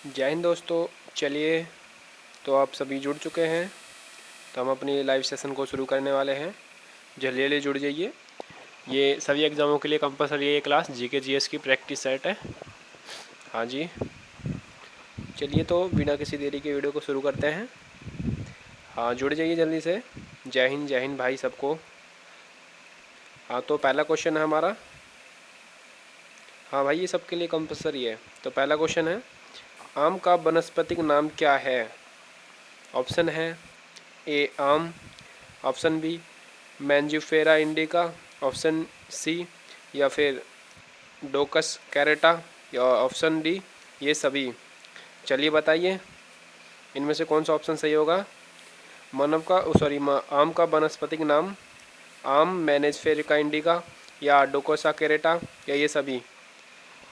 जय हिंद दोस्तों। चलिए, तो आप सभी जुड़ चुके हैं, तो हम अपनी लाइव सेशन को शुरू करने वाले हैं। जल्दी जल्दी जुड़ जाइए। ये सभी एग्ज़ामों के लिए कंपलसरी ये क्लास जीके जीएस की प्रैक्टिस सेट है। हाँ जी, चलिए तो बिना किसी देरी के वीडियो को शुरू करते हैं। हाँ, जुड़ जाइए जल्दी से। जय हिंद भाई सबको। हाँ, तो पहला क्वेश्चन है हमारा। हाँ भाई, ये सबके लिए कंपलसरी है। तो पहला क्वेश्चन है, आम का वानस्पतिक नाम क्या है? ऑप्शन है ए आम, option B mangifera indica, option C या फिर डोकस कैरेटा, या ऑप्शन डी ये सभी। चलिए बताइए, इनमें से कौन सा ऑप्शन सही होगा? आम का वानस्पतिक नाम आम, मैनेजफेरिका इंडिका या डोकोसा कैरेटा या ये सभी।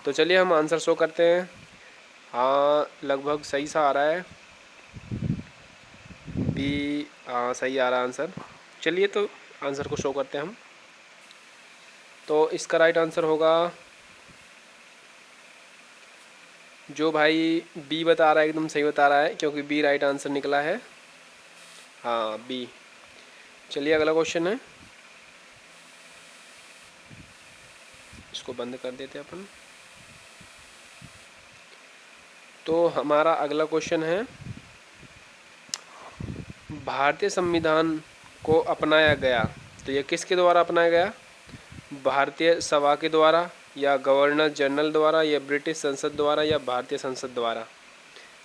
तो चलिए हम आंसर शो करते हैं। हाँ, लगभग सही सा आ रहा है। बी, हाँ सही आ रहा है आंसर। चलिए तो आंसर को शो करते हैं हम। तो इसका राइट आंसर होगा, जो भाई बी बता रहा है एकदम सही बता रहा है, क्योंकि बी राइट आंसर निकला है। हाँ, बी। चलिए अगला क्वेश्चन है, इसको बंद कर देते हैं अपन। तो हमारा अगला क्वेश्चन है, भारतीय संविधान को अपनाया गया, तो ये किसके द्वारा अपनाया गया? भारतीय सभा के द्वारा, या गवर्नर जनरल द्वारा, या ब्रिटिश संसद द्वारा, या भारतीय संसद द्वारा?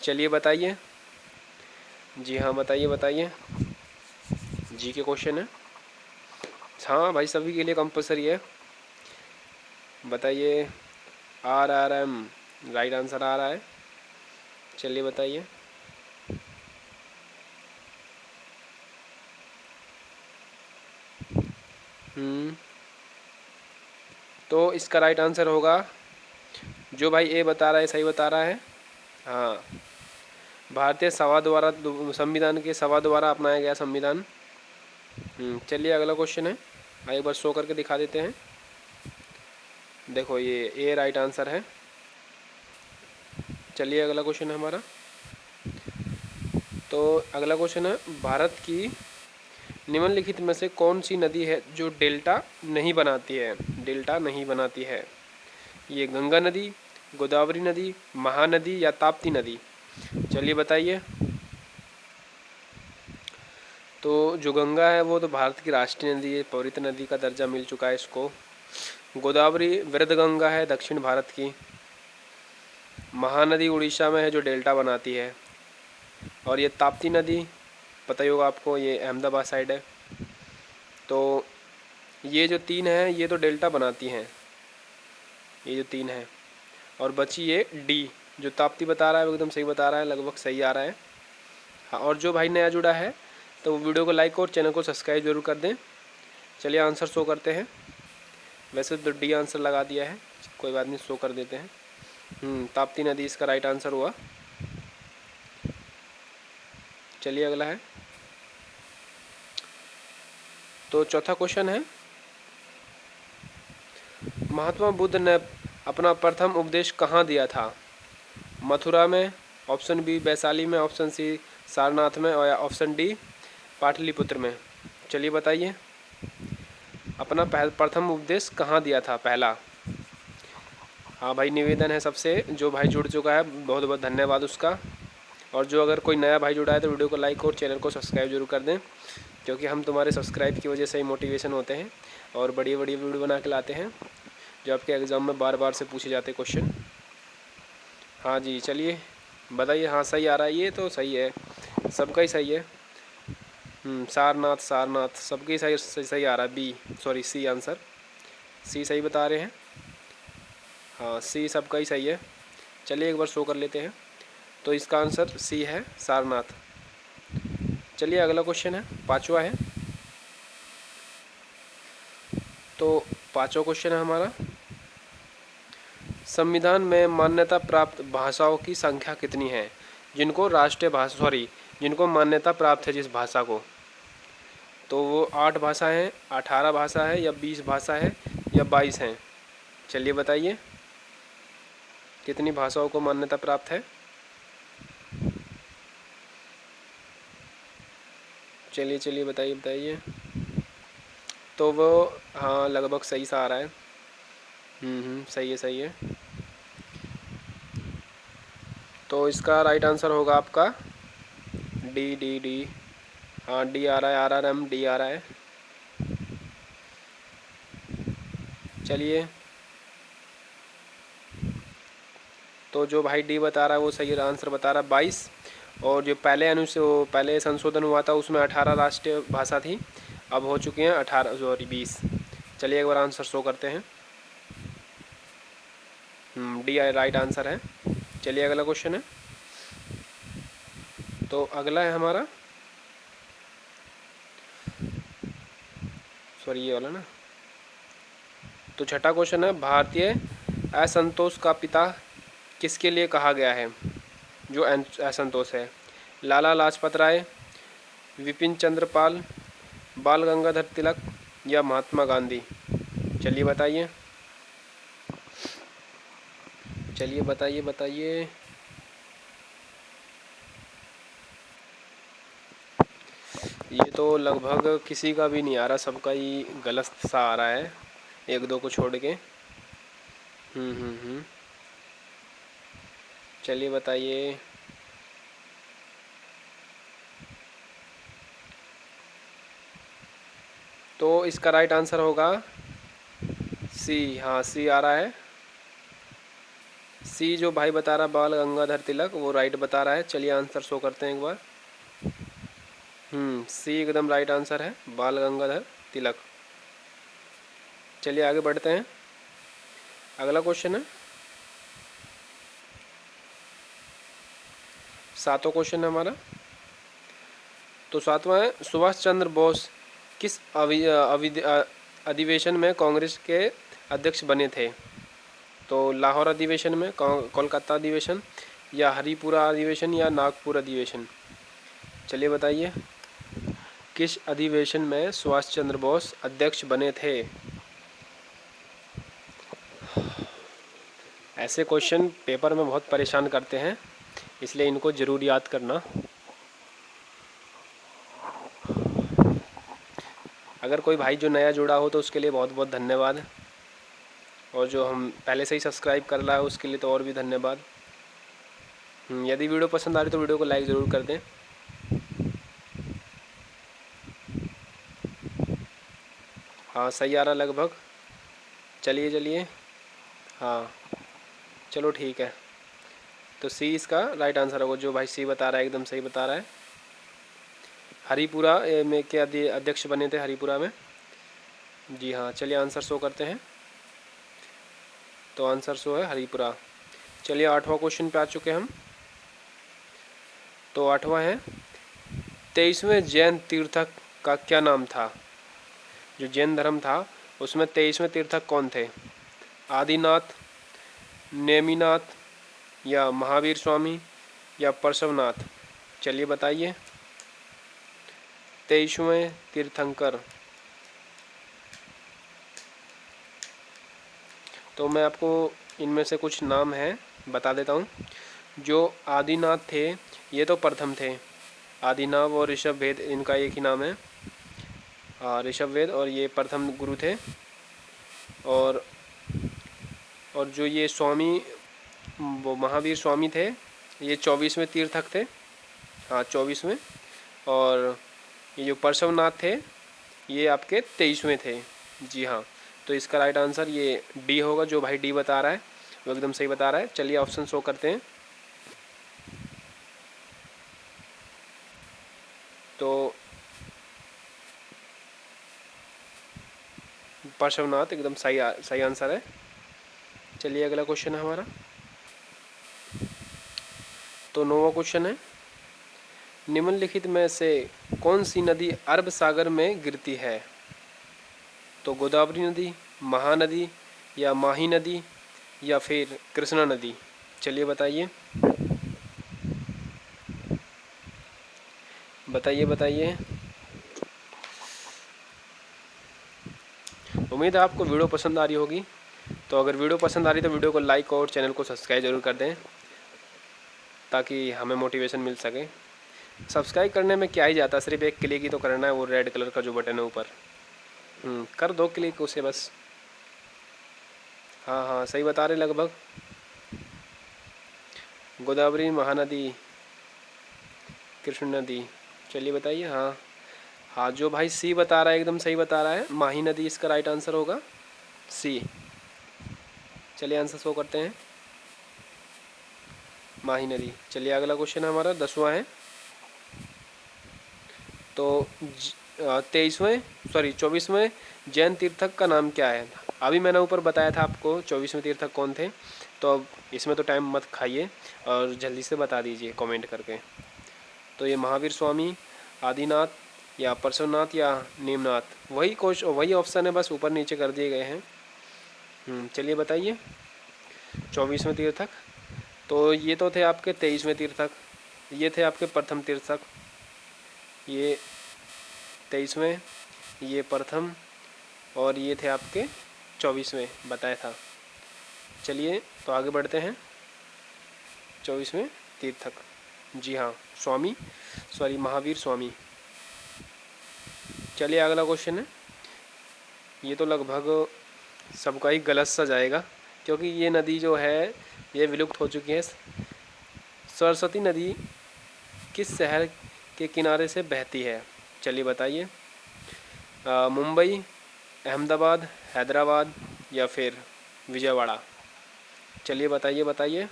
चलिए बताइए। जी हाँ, बताइए बताइए। जी के क्वेश्चन है। हाँ भाई, सभी के लिए कंपलसरी है। बताइए। RRM राइट आंसर आ रहा है। चलिए बताइए। तो इसका राइट आंसर होगा, जो भाई ए बता रहा है सही बता रहा है। हाँ, भारतीय सभा द्वारा, संविधान के सभा द्वारा अपनाया गया संविधान। चलिए अगला क्वेश्चन है, एक बार शो करके दिखा देते हैं। देखो, ये ए राइट आंसर है। चलिए अगला क्वेश्चन है हमारा। तो अगला क्वेश्चन है, भारत की निम्नलिखित में से कौन सी नदी है जो डेल्टा नहीं बनाती है? डेल्टा नहीं बनाती है। ये गंगा नदी, गोदावरी नदी, महानदी या ताप्ती नदी? चलिए बताइए। तो जो गंगा है वो तो भारत की राष्ट्रीय नदी है, पवित्र नदी का दर्जा मिल चुका है इसको। गोदावरी वृद्ध गंगा है दक्षिण भारत की। महानदी उड़ीसा में है जो डेल्टा बनाती है। और ये ताप्ती नदी पता ही होगा आपको, ये अहमदाबाद साइड है। तो ये जो तीन है ये तो डेल्टा बनाती हैं, ये जो तीन है। और बची ये डी, जो ताप्ती बता रहा है वो एकदम सही बता रहा है, लगभग सही आ रहा है। हाँ, और जो भाई नया जुड़ा है तो वीडियो को लाइक और चैनल को सब्सक्राइब जरूर कर दें। चलिए आंसर शो करते हैं। वैसे तो डी आंसर लगा दिया है, कोई बात नहीं, शो कर देते हैं। ताप्ती नदी इसका राइट आंसर हुआ। चलिए अगला है। तो चौथा क्वेश्चन है, महात्मा बुद्ध ने अपना प्रथम उपदेश कहाँ दिया था? मथुरा में, ऑप्शन बी वैशाली में, ऑप्शन सी सारनाथ में, और ऑप्शन डी पाटलिपुत्र में? चलिए बताइए, अपना प्रथम उपदेश कहाँ दिया था पहला? हाँ भाई, निवेदन है सबसे, जो भाई जुड़ चुका है बहुत बहुत धन्यवाद उसका। और जो अगर कोई नया भाई जुड़ा है तो वीडियो को लाइक और चैनल को सब्सक्राइब जरूर कर दें, क्योंकि हम तुम्हारे सब्सक्राइब की वजह से ही मोटिवेशन होते हैं और बड़ी बड़ी वीडियो बना के लाते हैं जो आपके एग्ज़ाम में बार बार से पूछे जाते क्वेश्चन। हाँ जी, चलिए बताइए। हाँ सही आ रहा है, ये तो सही है, सबका ही सही है। सारनाथ सारनाथ सबके ही सही आ रहा है। बी, सॉरी सी आंसर, सी सही बता रहे हैं। हाँ, सी सबका ही सही है। चलिए एक बार शो कर लेते हैं। तो इसका आंसर सी है, सारनाथ। चलिए अगला क्वेश्चन है, पांचवा है। तो पांचवा क्वेश्चन है हमारा, संविधान में मान्यता प्राप्त भाषाओं की संख्या कितनी है? जिनको राष्ट्रीय भाषा, सॉरी जिनको मान्यता प्राप्त है जिस भाषा को, तो वो 8 भाषा हैं, 18 भाषा है, या 20 भाषा है, या 22 हैं? चलिए बताइए, कितनी भाषाओं को मान्यता प्राप्त है? चलिए चलिए, बताइए बताइए। तो वो, हाँ लगभग सही सा आ रहा है। सही है सही है। तो इसका राइट आंसर होगा आपका डी डी डी। हाँ डी आ रहा है, RRM डी आ रहा है। चलिए, तो जो भाई डी बता रहा है वो सही आंसर बता रहा है 22। और जो पहले संशोधन हुआ था उसमें 18 राष्ट्रीय भाषा थी, अब हो चुकी हैं 18, सॉरी 20। चलिए एक बार आंसर शो करते हैं। डी राइट आंसर है। चलिए अगला क्वेश्चन है। तो अगला है हमारा, सॉरी ये वाला ना। तो छठा क्वेश्चन है, भारतीय असंतोष का पिता किसके लिए कहा गया है? जो असंतोष है, लाला लाजपत राय, विपिन चंद्र पाल, बाल गंगाधर तिलक या महात्मा गांधी? चलिए बताइए, चलिए बताइए बताइए। ये तो लगभग किसी का भी नहीं आ रहा, सबका ही गलत सा आ रहा है, एक दो को छोड़ के। हम्म। चलिए बताइए। तो इसका राइट आंसर होगा सी। हाँ सी आ रहा है। सी जो भाई बता रहा है बाल गंगाधर तिलक, वो राइट बता रहा है। चलिए आंसर शो करते हैं एक बार। सी एकदम राइट आंसर है, बाल गंगाधर तिलक। चलिए आगे बढ़ते हैं। अगला क्वेश्चन है, सातवां क्वेश्चन है हमारा। तो सातवां है, सुभाष चंद्र बोस किस अधिवेशन में कांग्रेस के अध्यक्ष बने थे? तो लाहौर अधिवेशन में, कोलकाता अधिवेशन, या हरिपुरा अधिवेशन, या नागपुर अधिवेशन? चलिए बताइए, किस अधिवेशन में सुभाष चंद्र बोस अध्यक्ष बने थे? ऐसे क्वेश्चन पेपर में बहुत परेशान करते हैं, इसलिए इनको ज़रूर याद करना। अगर कोई भाई जो नया जुड़ा हो तो उसके लिए बहुत बहुत धन्यवाद, और जो हम पहले से ही सब्सक्राइब कर रहा है उसके लिए तो और भी धन्यवाद। यदि वीडियो पसंद आ रही तो वीडियो को लाइक ज़रूर कर दें। हाँ सही आ रहा लगभग। चलिए चलिए, हाँ चलो ठीक है। तो सी इसका राइट आंसर होगा, जो भाई सी बता रहा है एकदम सही बता रहा है। हरिपुरा में के अध्यक्ष बने थे, हरिपुरा में। जी हाँ, चलिए आंसर शो करते हैं। तो आंसर शो है हरिपुरा। चलिए आठवां क्वेश्चन पे आ चुके हैं हम। तो आठवां है, 23वें जैन तीर्थक का क्या नाम था? जो जैन धर्म था उसमें 23वें तीर्थक कौन थे? आदिनाथ, नेमिनाथ, या महावीर स्वामी, या पार्श्वनाथ? चलिए बताइए, 23वें तीर्थंकर। तो मैं आपको इनमें से कुछ नाम हैं बता देता हूँ। जो आदिनाथ थे ये तो प्रथम थे, आदिनाथ और ऋषभ वेद इनका एक ही नाम है। ऋषभ वेद, और ये प्रथम गुरु थे। और जो ये स्वामी, वो महावीर स्वामी थे, ये 24वें तीर्थक थे। हाँ 24वें। और ये जो पार्श्वनाथ थे ये आपके 23वें थे। जी हाँ, तो इसका राइट आंसर ये डी होगा, जो भाई डी बता रहा है वो एकदम सही बता रहा है। चलिए ऑप्शन शो करते हैं। तो पार्श्वनाथ एकदम सही आंसर है। चलिए अगला क्वेश्चन है हमारा। तो 9वां क्वेश्चन है, निम्नलिखित में से कौन सी नदी अरब सागर में गिरती है? तो गोदावरी नदी, महानदी, या माही नदी, या फिर कृष्णा नदी? चलिए बताइए बताइए बताइए। उम्मीद है आपको वीडियो पसंद आ रही होगी। तो अगर वीडियो पसंद आ रही तो वीडियो को लाइक और चैनल को सब्सक्राइब जरूर कर दें, ताकि हमें मोटिवेशन मिल सके। सब्सक्राइब करने में क्या ही जाता, सिर्फ एक क्लिक ही तो करना है, वो रेड कलर का जो बटन है ऊपर। कर दो क्लिक उसे बस। हाँ हाँ सही बता रहे लगभग। गोदावरी, महानदी, कृष्ण नदी। चलिए बताइए। हाँ हाँ, जो भाई सी बता रहा है एकदम सही बता रहा है, माही नदी इसका राइट आंसर होगा, सी। चलिए आंसर शो करते हैं, माही नदी। चलिए अगला क्वेश्चन हमारा 10वां है। तो 24वें जैन तीर्थक का नाम क्या है? अभी मैंने ऊपर बताया था आपको 24वें तीर्थक कौन थे, तो अब इसमें तो टाइम मत खाइए और जल्दी से बता दीजिए कमेंट करके। तो ये महावीर स्वामी, आदिनाथ या परशुनाथ या नेमनाथ, वही ऑप्शन है, बस ऊपर नीचे कर दिए गए हैं। चलिए बताइए। 24वें तीर्थक, तो ये तो थे आपके 23वें तीर्थक, ये थे आपके प्रथम तीर्थक, ये 23वें, ये प्रथम, और ये थे आपके 24वें बताया था। चलिए तो आगे बढ़ते हैं। 24वें तीर्थक, जी हाँ, महावीर स्वामी। चलिए अगला क्वेश्चन है। ये तो लगभग सबका ही गलत सा जाएगा, क्योंकि ये नदी जो है ये विलुप्त हो चुकी है। सरस्वती नदी किस शहर के किनारे से बहती है? चलिए बताइए। मुंबई, अहमदाबाद, हैदराबाद या फिर विजयवाड़ा। चलिए बताइए बताइए।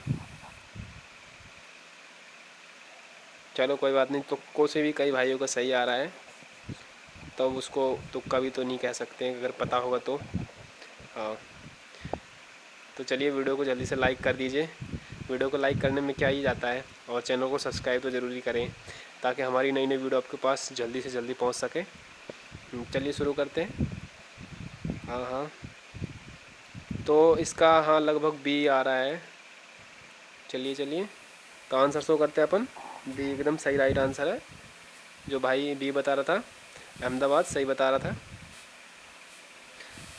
चलो कोई बात नहीं, तुक्कों से भी कई भाइयों का सही आ रहा है, तो उसको तुक्का भी तो नहीं कह सकते अगर पता होगा तो। हाँ, तो चलिए वीडियो को जल्दी से लाइक कर दीजिए। वीडियो को लाइक करने में क्या ही जाता है, और चैनल को सब्सक्राइब तो ज़रूरी करें, ताकि हमारी नई नई वीडियो आपके पास जल्दी से जल्दी पहुंच सके। चलिए शुरू करते हैं। हाँ हाँ, तो इसका हाँ लगभग बी आ रहा है। चलिए चलिए, तो आंसर शो करते हैं अपन। बी एकदम सही राइट आंसर है। जो भाई बी बता रहा था, अहमदाबाद, सही बता रहा था।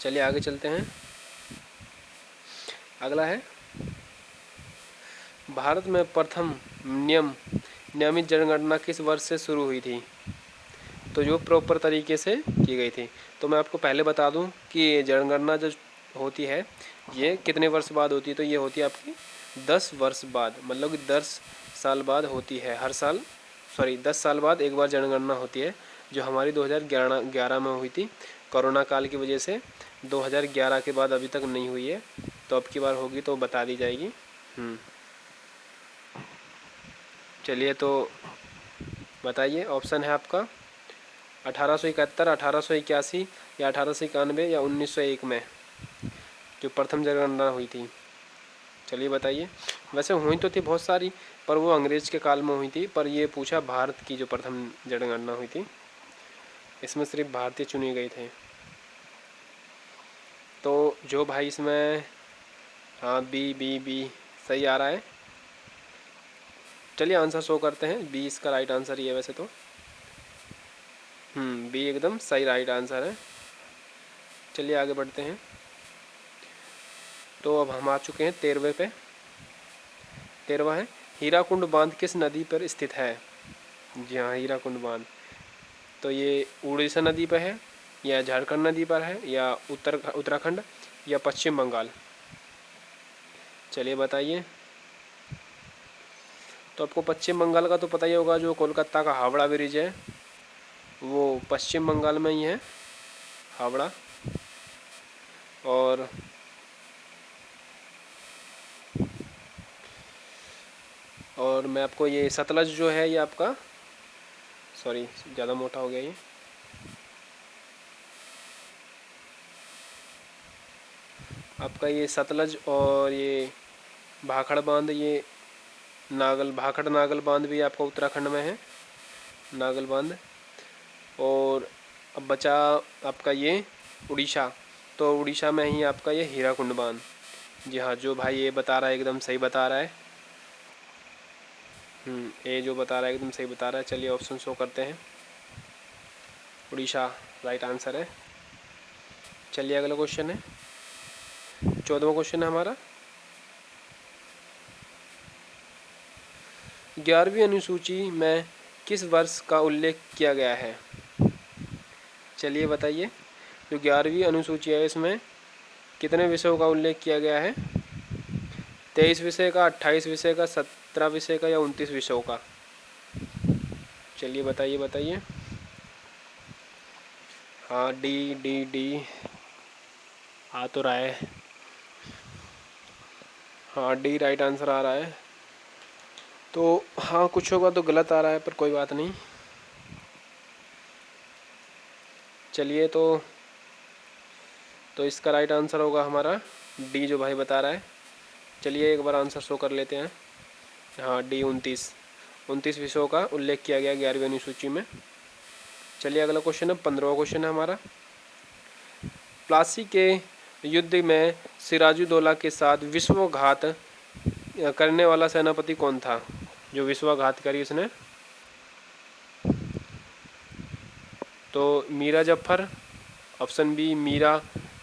चलिए आगे चलते हैं। अगला है, भारत में प्रथम नियमित जनगणना किस वर्ष से शुरू हुई थी? तो जो प्रॉपर तरीके से की गई थी। तो मैं आपको पहले बता दूं कि जनगणना जो होती है ये कितने वर्ष बाद होती है? तो ये होती है आपकी 10 वर्ष बाद, मतलब कि 10 साल बाद होती है। हर साल 10 साल बाद एक बार जनगणना होती है, जो हमारी 2011 में हुई थी। कोरोना काल की वजह से 2011 के बाद अभी तक नहीं हुई है, तो अब की बार होगी तो बता दी जाएगी। चलिए तो बताइए, ऑप्शन है आपका 1871, 1881 या 1891 या 1901 में जो प्रथम जनगणना हुई थी। चलिए बताइए। वैसे हुई तो थी बहुत सारी, पर वो अंग्रेज के काल में हुई थी, पर ये पूछा भारत की जो प्रथम जनगणना हुई थी, इसमें सिर्फ भारतीय चुने गए थे। तो जो भाई इसमें, हाँ बी बी बी सही आ रहा है। चलिए आंसर शो करते हैं, बी इसका राइट आंसर ही है वैसे तो। बी एकदम सही राइट आंसर है। चलिए आगे बढ़ते हैं। तो अब हम आ चुके हैं 13वें पे। 13वां है, हीराकुंड बांध किस नदी पर स्थित है? जी हाँ, हीराकुंड बांध। तो ये उड़ीसा नदी पर है, या झारखंड नदी पर है, या उत्तराखंड या पश्चिम बंगाल। चलिए बताइए। तो आपको पश्चिम बंगाल का तो पता ही होगा, जो कोलकाता का हावड़ा ब्रिज है वो पश्चिम बंगाल में ही है, हावड़ा। और मैं आपको ये सतलज जो है ये आपका, सॉरी ज़्यादा मोटा हो गया ये, आपका ये सतलज और ये भाखड़ बांध, ये भाखड़ नागल बांध भी आपका उत्तराखंड में है, नागल बांध। और अब बचा आपका ये उड़ीसा, तो उड़ीसा में ही आपका ये हीराकुंड बांध। जी हाँ, जो भाई ये बता रहा है एकदम सही बता रहा है। ये जो बता रहा है एकदम सही बता रहा है। चलिए ऑप्शन शो करते हैं, उड़ीसा राइट आंसर है। चलिए अगला क्वेश्चन है, 14वां क्वेश्चन है हमारा। 11वीं अनुसूची में किस वर्ष का उल्लेख किया गया है? चलिए बताइए। जो 11वीं अनुसूची है इसमें कितने विषयों का उल्लेख किया गया है? 23 विषय का, 28 विषय का, 17 विषय का या 29 विषयों का? चलिए बताइए बताइए। हाँ, डी डी डी आ तो रहा है। हाँ, डी राइट आंसर आ रहा है। तो हाँ, कुछ होगा तो गलत आ रहा है, पर कोई बात नहीं। चलिए तो इसका राइट आंसर होगा हमारा डी, जो भाई बता रहा है। चलिए एक बार आंसर शो कर लेते हैं। हाँ, डी 29 विषयों का उल्लेख किया गया 11वीं अनुसूची में। चलिए अगला क्वेश्चन है, 15वां क्वेश्चन है हमारा। प्लासी के युद्ध में सिराजुद्दौला के साथ विश्वासघात करने वाला सेनापति कौन था? जो विश्वासघात करी उसने। तो Mira Zafar, option B Mira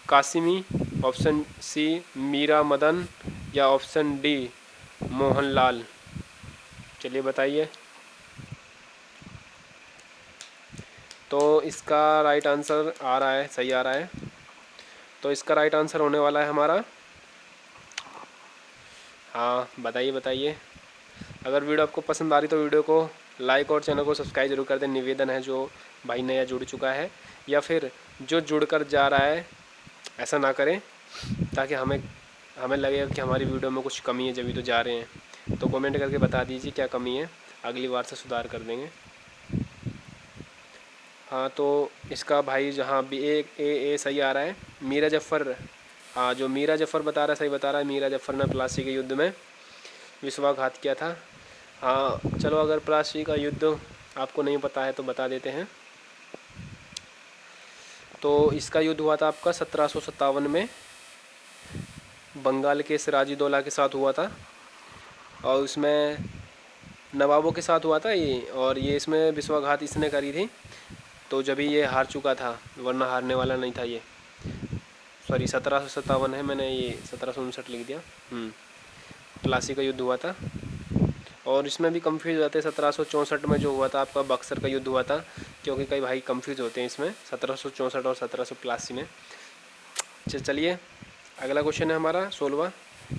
Qasimi, option C Mira Madan या ऑप्शन डी मोहनलाल। चलिए बताइए। तो इसका राइट आंसर आ रहा है, सही आ रहा है। तो इसका राइट आंसर होने वाला है हमारा, हाँ बताइए बताइए। अगर वीडियो आपको पसंद आ रही तो वीडियो को लाइक और चैनल को सब्सक्राइब जरूर कर दें। निवेदन है जो भाई नया जुड़ चुका है या फिर जो जुड़कर जा रहा है, ऐसा ना करें, ताकि हमें लगेगा कि हमारी वीडियो में कुछ कमी है जब तो जा रहे हैं। तो कमेंट करके बता दीजिए क्या कमी है, अगली बार से सुधार कर देंगे। हाँ, तो इसका भाई जहाँ बी ए सही आ रहा है। मीरा जफ़र, हाँ जो मीरा जफ़र बता रहा है सही बता रहा है। मीरा जफ़र ने प्लासी के युद्ध में विश्वासघात किया था। हाँ चलो, अगर प्लासी का युद्ध आपको नहीं पता है तो बता देते हैं। तो इसका युद्ध हुआ था आपका 1757 में, बंगाल के सिराजुद्दौला के साथ हुआ था। और उसमें नवाबों के साथ हुआ था ये, और ये इसमें विश्वासघात इसने करी थी। तो जब ये हार चुका था, वरना हारने वाला नहीं था ये। सॉरी, 1757 है, मैंने ये 1759 लिख दिया। प्लासी का युद्ध हुआ था। और इसमें भी कंफ्यूज हो जाते हैं। 1764 में जो हुआ था आपका बक्सर का युद्ध हुआ था, क्योंकि कई भाई कंफ्यूज होते हैं इसमें 1764 और 1782 में। चलिए अगला क्वेश्चन है हमारा 16वां।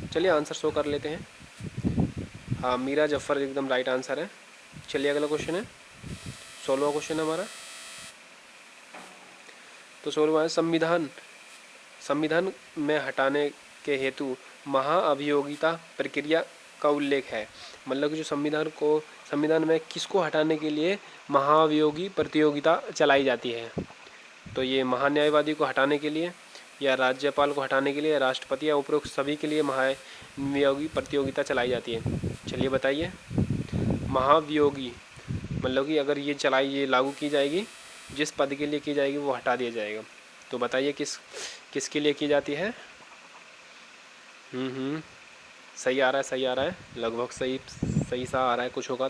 चलिए आंसर शो कर लेते हैं। हाँ, मीरा जफ़र एकदम राइट आंसर है। चलिए अगला क्वेश्चन है, 16वां क्वेश्चन है हमारा। तो 16वां है, संविधान में हटाने के हेतु महाअभियोगिता प्रक्रिया का उल्लेख है। मतलब कि जो संविधान में किसको हटाने के लिए महाअभियोगी प्रतियोगिता चलाई जाती है? तो ये महान्यायवादी को हटाने के लिए, या राज्यपाल को हटाने के लिए, या राष्ट्रपति, या उपरोक्त सभी के लिए महाअभियोगी प्रतियोगिता चलाई जाती है। चलिए बताइए। महाअभियोगी मतलब कि अगर ये लागू की जाएगी, जिस पद के लिए की जाएगी वो हटा दिया जाएगा। तो बताइए किसके लिए की जाती है? सही आ रहा है, लगभग सही सा आ रहा है, कुछ होगा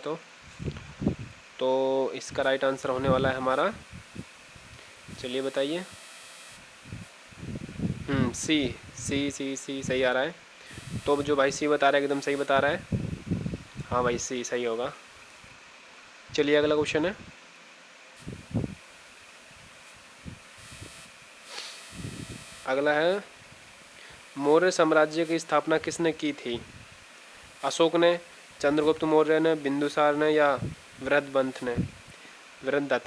तो इसका राइट आंसर होने वाला है हमारा, चलिए बताइए। सी सही आ रहा है। तो जो भाई सी बता रहा है एकदम सही बता रहा है। हाँ भाई, सी सही होगा। चलिए अगला क्वेश्चन है। अगला है, मौर्य साम्राज्य की स्थापना किसने की थी? अशोक ने, चंद्रगुप्त मौर्य ने, बिंदुसार ने, या वृद्धदत्त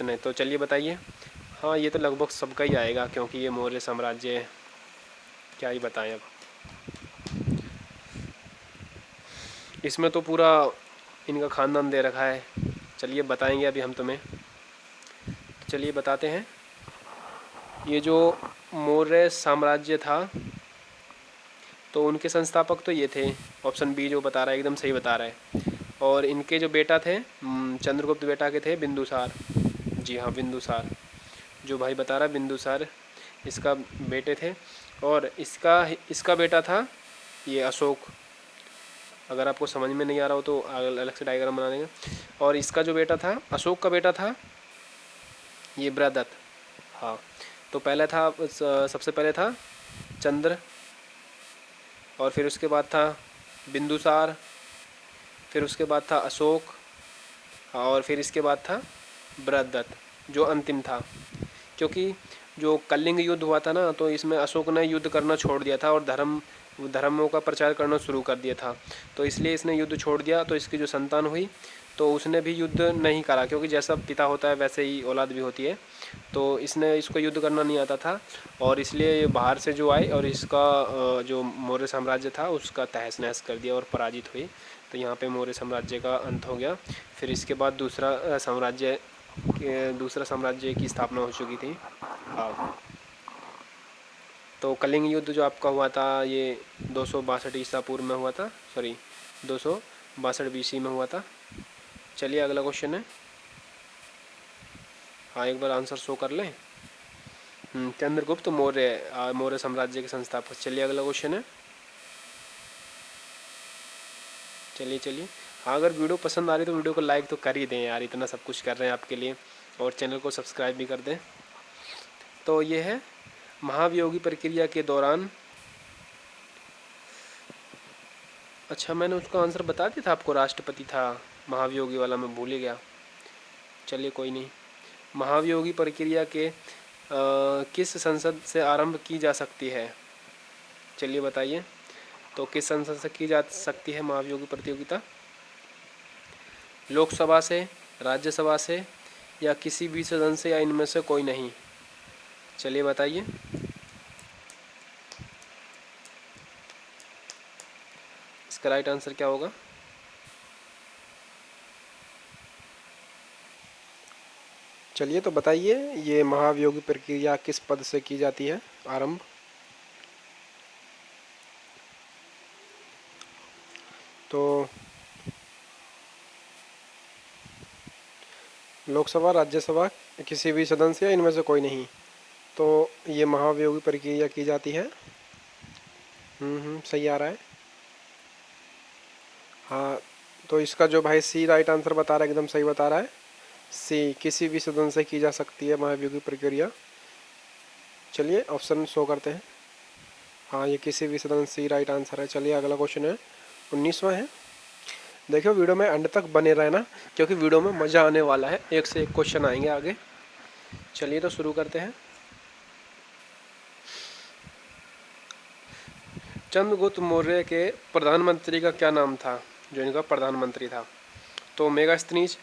ने? तो चलिए बताइए। हाँ, ये तो लगभग सबका ही आएगा, क्योंकि ये मौर्य साम्राज्य है, क्या ही बताएं अब। इसमें तो पूरा इनका खानदान दे रखा है। चलिए बताएंगे अभी हम तुम्हें। चलिए बताते हैं। ये जो मौर्य साम्राज्य था, तो उनके संस्थापक तो ये थे, ऑप्शन बी जो बता रहा है एकदम सही बता रहा है। और इनके जो बेटा थे, चंद्रगुप्त बेटा के थे बिंदुसार। जी हाँ, बिंदुसार, जो भाई बता रहा है बिंदुसार इसका बेटे थे। और इसका बेटा था ये अशोक। अगर आपको समझ में नहीं आ रहा हो तो अलग से डायग्राम बना देंगे। और इसका जो बेटा था, अशोक का बेटा था ये वृद्धदत्त। हाँ, तो सबसे पहले था चंद्र, और फिर उसके बाद था बिंदुसार, फिर उसके बाद था अशोक, और फिर इसके बाद था बृहद्रथ जो अंतिम था, क्योंकि जो कलिंग युद्ध हुआ था ना, तो इसमें अशोक ने युद्ध करना छोड़ दिया था और धर्मों का प्रचार करना शुरू कर दिया था, तो इसलिए इसने युद्ध छोड़ दिया। तो इसकी जो संतान हुई तो उसने भी युद्ध नहीं करा, क्योंकि जैसा पिता होता है वैसे ही औलाद भी होती है। तो इसको युद्ध करना नहीं आता था, और इसलिए ये बाहर से जो आए और इसका जो मौर्य साम्राज्य था उसका तहस नहस कर दिया और पराजित हुई। तो यहाँ पे मौर्य साम्राज्य का अंत हो गया। फिर इसके बाद दूसरा साम्राज्य की स्थापना हो चुकी थी। हाँ, तो कलिंग युद्ध जो आपका हुआ था ये 262 ईसा पूर्व में हुआ था, सॉरी 262 BC में हुआ था। चलिए अगला क्वेश्चन है। हाँ, एक बार आंसर शो कर लें। चंद्रगुप्त मौर्य साम्राज्य के संस्थापक। चलिए अगला क्वेश्चन है। चलिए हाँ, अगर वीडियो पसंद आ रही तो वीडियो को लाइक तो कर ही दें यार, इतना सब कुछ कर रहे हैं आपके लिए, और चैनल को सब्सक्राइब भी कर दें। तो ये है महाभियोगी प्रक्रिया के दौरान, अच्छा मैंने उसका आंसर बता दिया था आपको, राष्ट्रपति था महाभियोगी वाला, मैं भूल ही गया। चलिए कोई नहीं। महाभियोगी प्रक्रिया के किस संसद से आरंभ की जा सकती है? चलिए बताइए, तो किस संसद से की जा सकती है महाभियोगी प्रतियोगिता? लोकसभा से, राज्यसभा से, या किसी भी सदन से, या इनमें से कोई नहीं? चलिए बताइए। इसका राइट आंसर क्या होगा? चलिए तो बताइए, ये महाभियोगी प्रक्रिया किस पद से की जाती है आरंभ? तो लोकसभा, राज्यसभा, किसी भी सदन से, या इनमें से कोई नहीं, तो ये महाभियोगी प्रक्रिया की जाती है। सही आ रहा है। हाँ, तो इसका जो भाई सी राइट आंसर बता रहा है, एकदम सही बता रहा है। सी, किसी भी सदन से की जा सकती है महाभियोगी प्रक्रिया। चलिए ऑप्शन शो करते हैं। हाँ, ये किसी भी सदन, सी राइट आंसर है। चलिए अगला क्वेश्चन है, 19वां है। देखियो वीडियो में एंड तक बने रहना, क्योंकि वीडियो में मज़ा आने वाला है, एक से एक क्वेश्चन आएंगे आगे। चलिए तो शुरू करते हैं। चंद्रगुप्त मौर्य के प्रधानमंत्री का क्या नाम था, जो इनका प्रधानमंत्री था? तो मेगास्थनीज,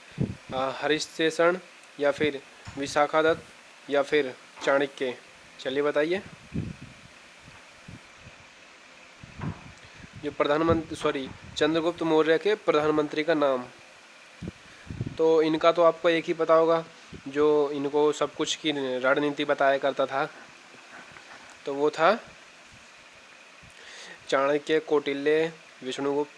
हरिशेषण, या फिर विशाखादत्त, या फिर चाणक्य? चलिए बताइए। जो चंद्रगुप्त मौर्य के प्रधानमंत्री का नाम, तो इनका तो आपको एक ही पता होगा, जो इनको सब कुछ की रणनीति बताया करता था, तो वो था चाणक्य, कौटिल्य, विष्णुगुप्त।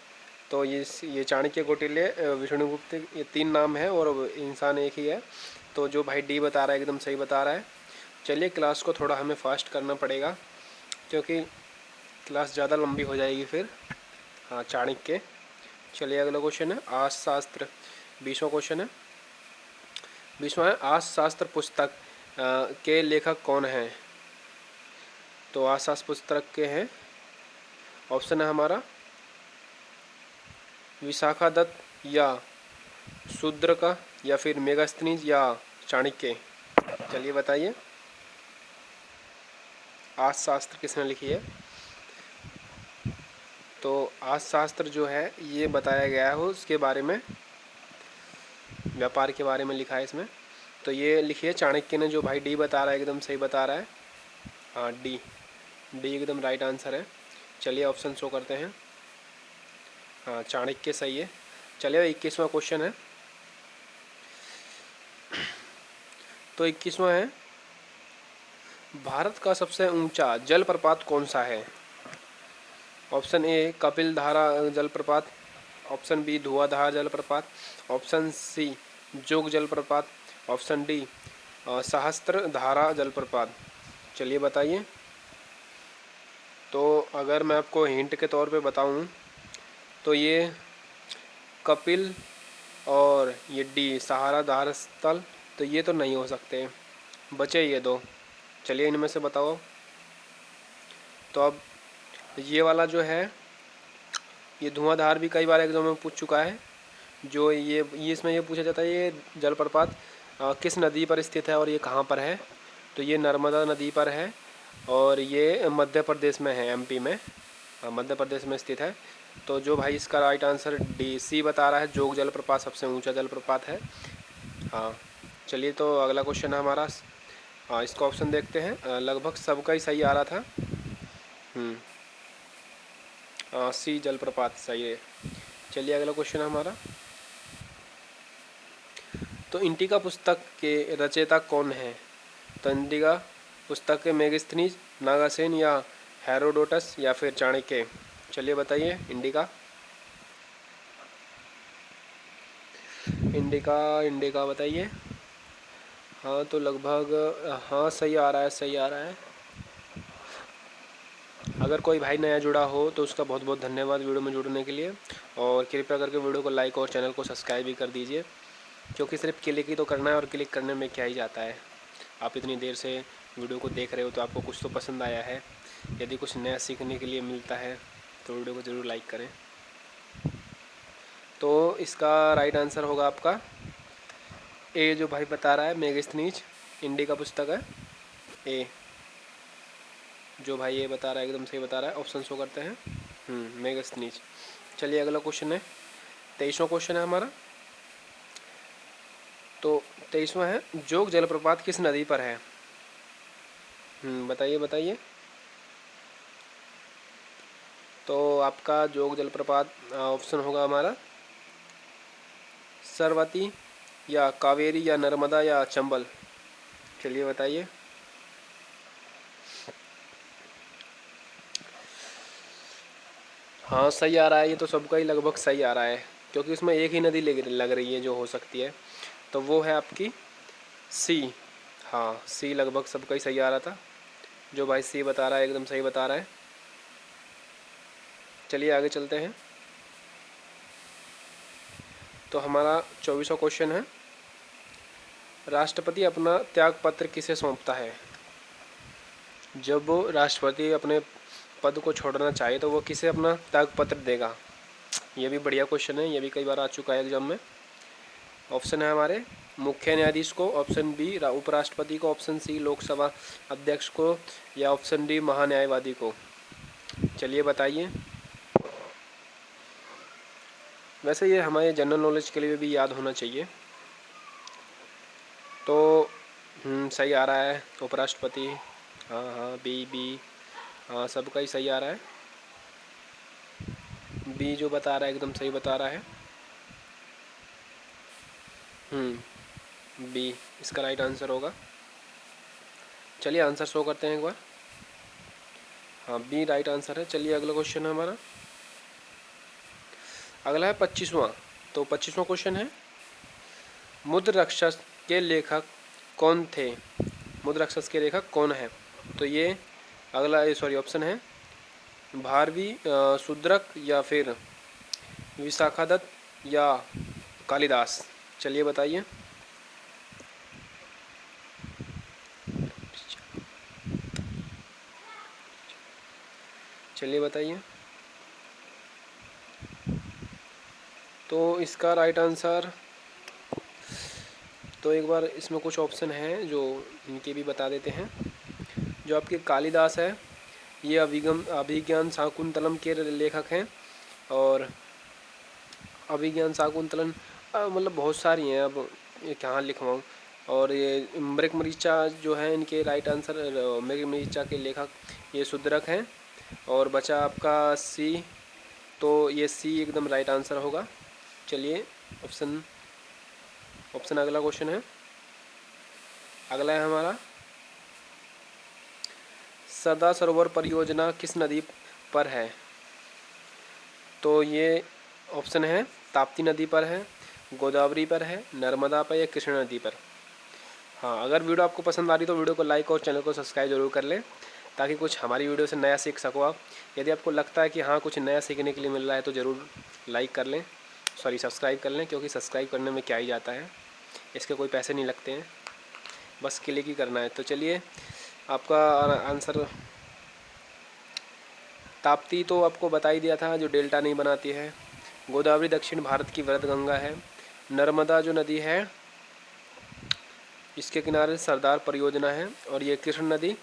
तो ये चाणक्य, कौटिल्य, विष्णुगुप्त, ये 3 नाम है और इंसान एक ही है। तो जो भाई डी बता रहा है एकदम सही बता रहा है। चलिए क्लास को थोड़ा हमें फास्ट करना पड़ेगा, क्योंकि क्लास ज़्यादा लंबी हो जाएगी फिर। हाँ, चाणक्य। चलिए अगला क्वेश्चन है अर्थशास्त्र, 20वां क्वेश्चन है। 20वां है, अर्थशास्त्र पुस्तक के लेखक कौन हैं? तो अर्थशास्त्र पुस्तक के हैं, ऑप्शन है हमारा विशाखादत्त, या शूद्रक, या फिर मेगास्थनीज, या चाणक्य? चलिए बताइए, अर्थशास्त्र किसने लिखी है? तो अर्थशास्त्र जो है ये बताया गया है उसके बारे में, व्यापार के बारे में लिखा है इसमें। तो ये लिखी है चाणक्य ने, जो भाई डी बता रहा है एकदम सही बता रहा है। हाँ, डी एकदम राइट आंसर है। चलिए ऑप्शन शो करते हैं। हाँ, चाणक्य सही है। चलिए 21वां क्वेश्चन है। तो 21वां है, भारत का सबसे ऊंचा जलप्रपात कौन सा है? ऑप्शन ए कपिल धारा जलप्रपात, ऑप्शन बी धुआंधार जलप्रपात, ऑप्शन सी जोग जलप्रपात, ऑप्शन डी सहस्त्र धारा जलप्रपात? चलिए बताइए। तो अगर मैं आपको हिंट के तौर पे बताऊं, तो ये कपिल और ये डी सहारा धार स्थल, तो ये तो नहीं हो सकते, बचे ये 2। चलिए इनमें से बताओ। तो अब ये वाला जो है, ये धुआंधार भी कई बार एग्जाम में पूछ चुका है, जो ये इसमें ये पूछा जाता है ये जलप्रपात किस नदी पर स्थित है और ये कहाँ पर है। तो ये नर्मदा नदी पर है और ये मध्य प्रदेश में है, एमपी में, मध्य प्रदेश में स्थित है। तो जो भाई इसका राइट आंसर डी सी बता रहा है, जोग जलप्रपात सबसे ऊंचा जलप्रपात है। हाँ चलिए, तो अगला क्वेश्चन है हमारा। हाँ इसका ऑप्शन देखते हैं, लगभग सबका ही सही आ रहा था। सी जलप्रपात सही है। चलिए अगला क्वेश्चन है हमारा। तो इंडिका पुस्तक के रचयिता कौन है। तो इंडिका पुस्तक के मेगास्थनीज, नागासेन या हेरोडोटस या फिर चाणक्य। चलिए बताइए इंडिका। इंडिका बताइए। हाँ तो लगभग हाँ सही आ रहा है, सही आ रहा है। अगर कोई भाई नया जुड़ा हो तो उसका बहुत बहुत धन्यवाद वीडियो में जुड़ने के लिए, और कृपया करके वीडियो को लाइक और चैनल को सब्सक्राइब भी कर दीजिए, क्योंकि सिर्फ क्लिक ही तो करना है और क्लिक करने में क्या ही जाता है। आप इतनी देर से वीडियो को देख रहे हो तो आपको कुछ तो पसंद आया है। यदि कुछ नया सीखने के लिए मिलता है तो वीडियो को ज़रूर लाइक करें। तो इसका राइट आंसर होगा आपका ए, जो भाई बता रहा है मेगास्थनीज इंडिका पुस्तक है ए। जो भाई ये बता रहा है एकदम सही बता रहा है। ऑप्शन शो करते हैं मेगास्थनीज। चलिए अगला क्वेश्चन है, 23वां क्वेश्चन है हमारा। तो 23वां है, जोग जलप्रपात किस नदी पर है। बताइए बताइए। तो आपका जोग जलप्रपात ऑप्शन होगा हमारा सरवती या कावेरी या नर्मदा या चंबल। चलिए बताइए। हाँ सही आ रहा है, ये तो सबका ही लगभग सही आ रहा है, क्योंकि इसमें एक ही नदी लग रही है जो हो सकती है, तो वो है आपकी सी। हाँ सी लगभग सबका ही सही आ रहा था। जो भाई सी बता रहा है एकदम सही बता रहा है। चलिए आगे चलते हैं। तो हमारा 24वां क्वेश्चन है, राष्ट्रपति अपना त्यागपत्र किसे सौंपता है। जब वो राष्ट्रपति अपने पद को छोड़ना चाहे तो वो किसे अपना त्यागपत्र देगा। ये भी बढ़िया क्वेश्चन है, ये भी कई बार आ चुका है एग्जाम में। ऑप्शन है हमारे मुख्य न्यायाधीश को, ऑप्शन बी उपराष्ट्रपति को, ऑप्शन सी लोकसभा अध्यक्ष को, या ऑप्शन डी महान्यायवादी को। चलिए बताइए। वैसे ये हमारे जनरल नॉलेज के लिए भी याद होना चाहिए। तो सही आ रहा है उपराष्ट्रपति। हाँ हाँ बी हाँ सबका ही सही आ रहा है। बी जो बता रहा है एकदम सही बता रहा है। बी इसका राइट आंसर होगा। चलिए आंसर शो करते हैं एक बार। हाँ बी राइट आंसर है। चलिए अगला क्वेश्चन है हमारा। अगला है 25वां। तो 25वां क्वेश्चन है, मुद्र राक्षस के लेखक कौन थे। मुद्र राक्षस के लेखक कौन है। तो ये अगला सॉरी ऑप्शन है भारवी, शूद्रक या फिर विशाखादत्त या कालिदास। चलिए बताइए। चलिए बताइए। तो इसका राइट आंसर, तो एक बार इसमें कुछ ऑप्शन हैं जो इनके भी बता देते हैं। जो आपके कालिदास है ये अभिज्ञान शाकुंतलम के लेखक हैं, और अभिज्ञान शाकुंतलम मतलब बहुत सारी हैं, अब ये कहाँ लिखवाऊँ। और ये मृगमरीचा जो है इनके राइट आंसर, मृगमरीचा के लेखक ये शूद्रक हैं। और बचा आपका सी, तो ये सी एकदम राइट आंसर होगा। चलिए ऑप्शन अगला क्वेश्चन है। अगला है हमारा, सरदार सरोवर परियोजना किस नदी पर है। तो ये ऑप्शन है ताप्ती नदी पर है, गोदावरी पर है, नर्मदा पर या कृष्णा नदी पर। हाँ अगर वीडियो आपको पसंद आ रही तो वीडियो को लाइक और चैनल को सब्सक्राइब जरूर कर लें, ताकि कुछ हमारी वीडियो से नया सीख सको आप। यदि आपको लगता है कि हाँ कुछ नया सीखने के लिए मिल रहा है तो ज़रूर लाइक कर लें, सॉरी सब्सक्राइब कर लें, क्योंकि सब्सक्राइब करने में क्या ही जाता है, इसके कोई पैसे नहीं लगते हैं, बस क्लिक ही करना है। तो चलिए आपका आंसर ताप्ती तो आपको बता ही दिया था, जो डेल्टा नहीं बनाती है। गोदावरी दक्षिण भारत की वृहद गंगा है। नर्मदा जो नदी है इसके किनारे सरदार परियोजना है। और ये कृष्ण नदी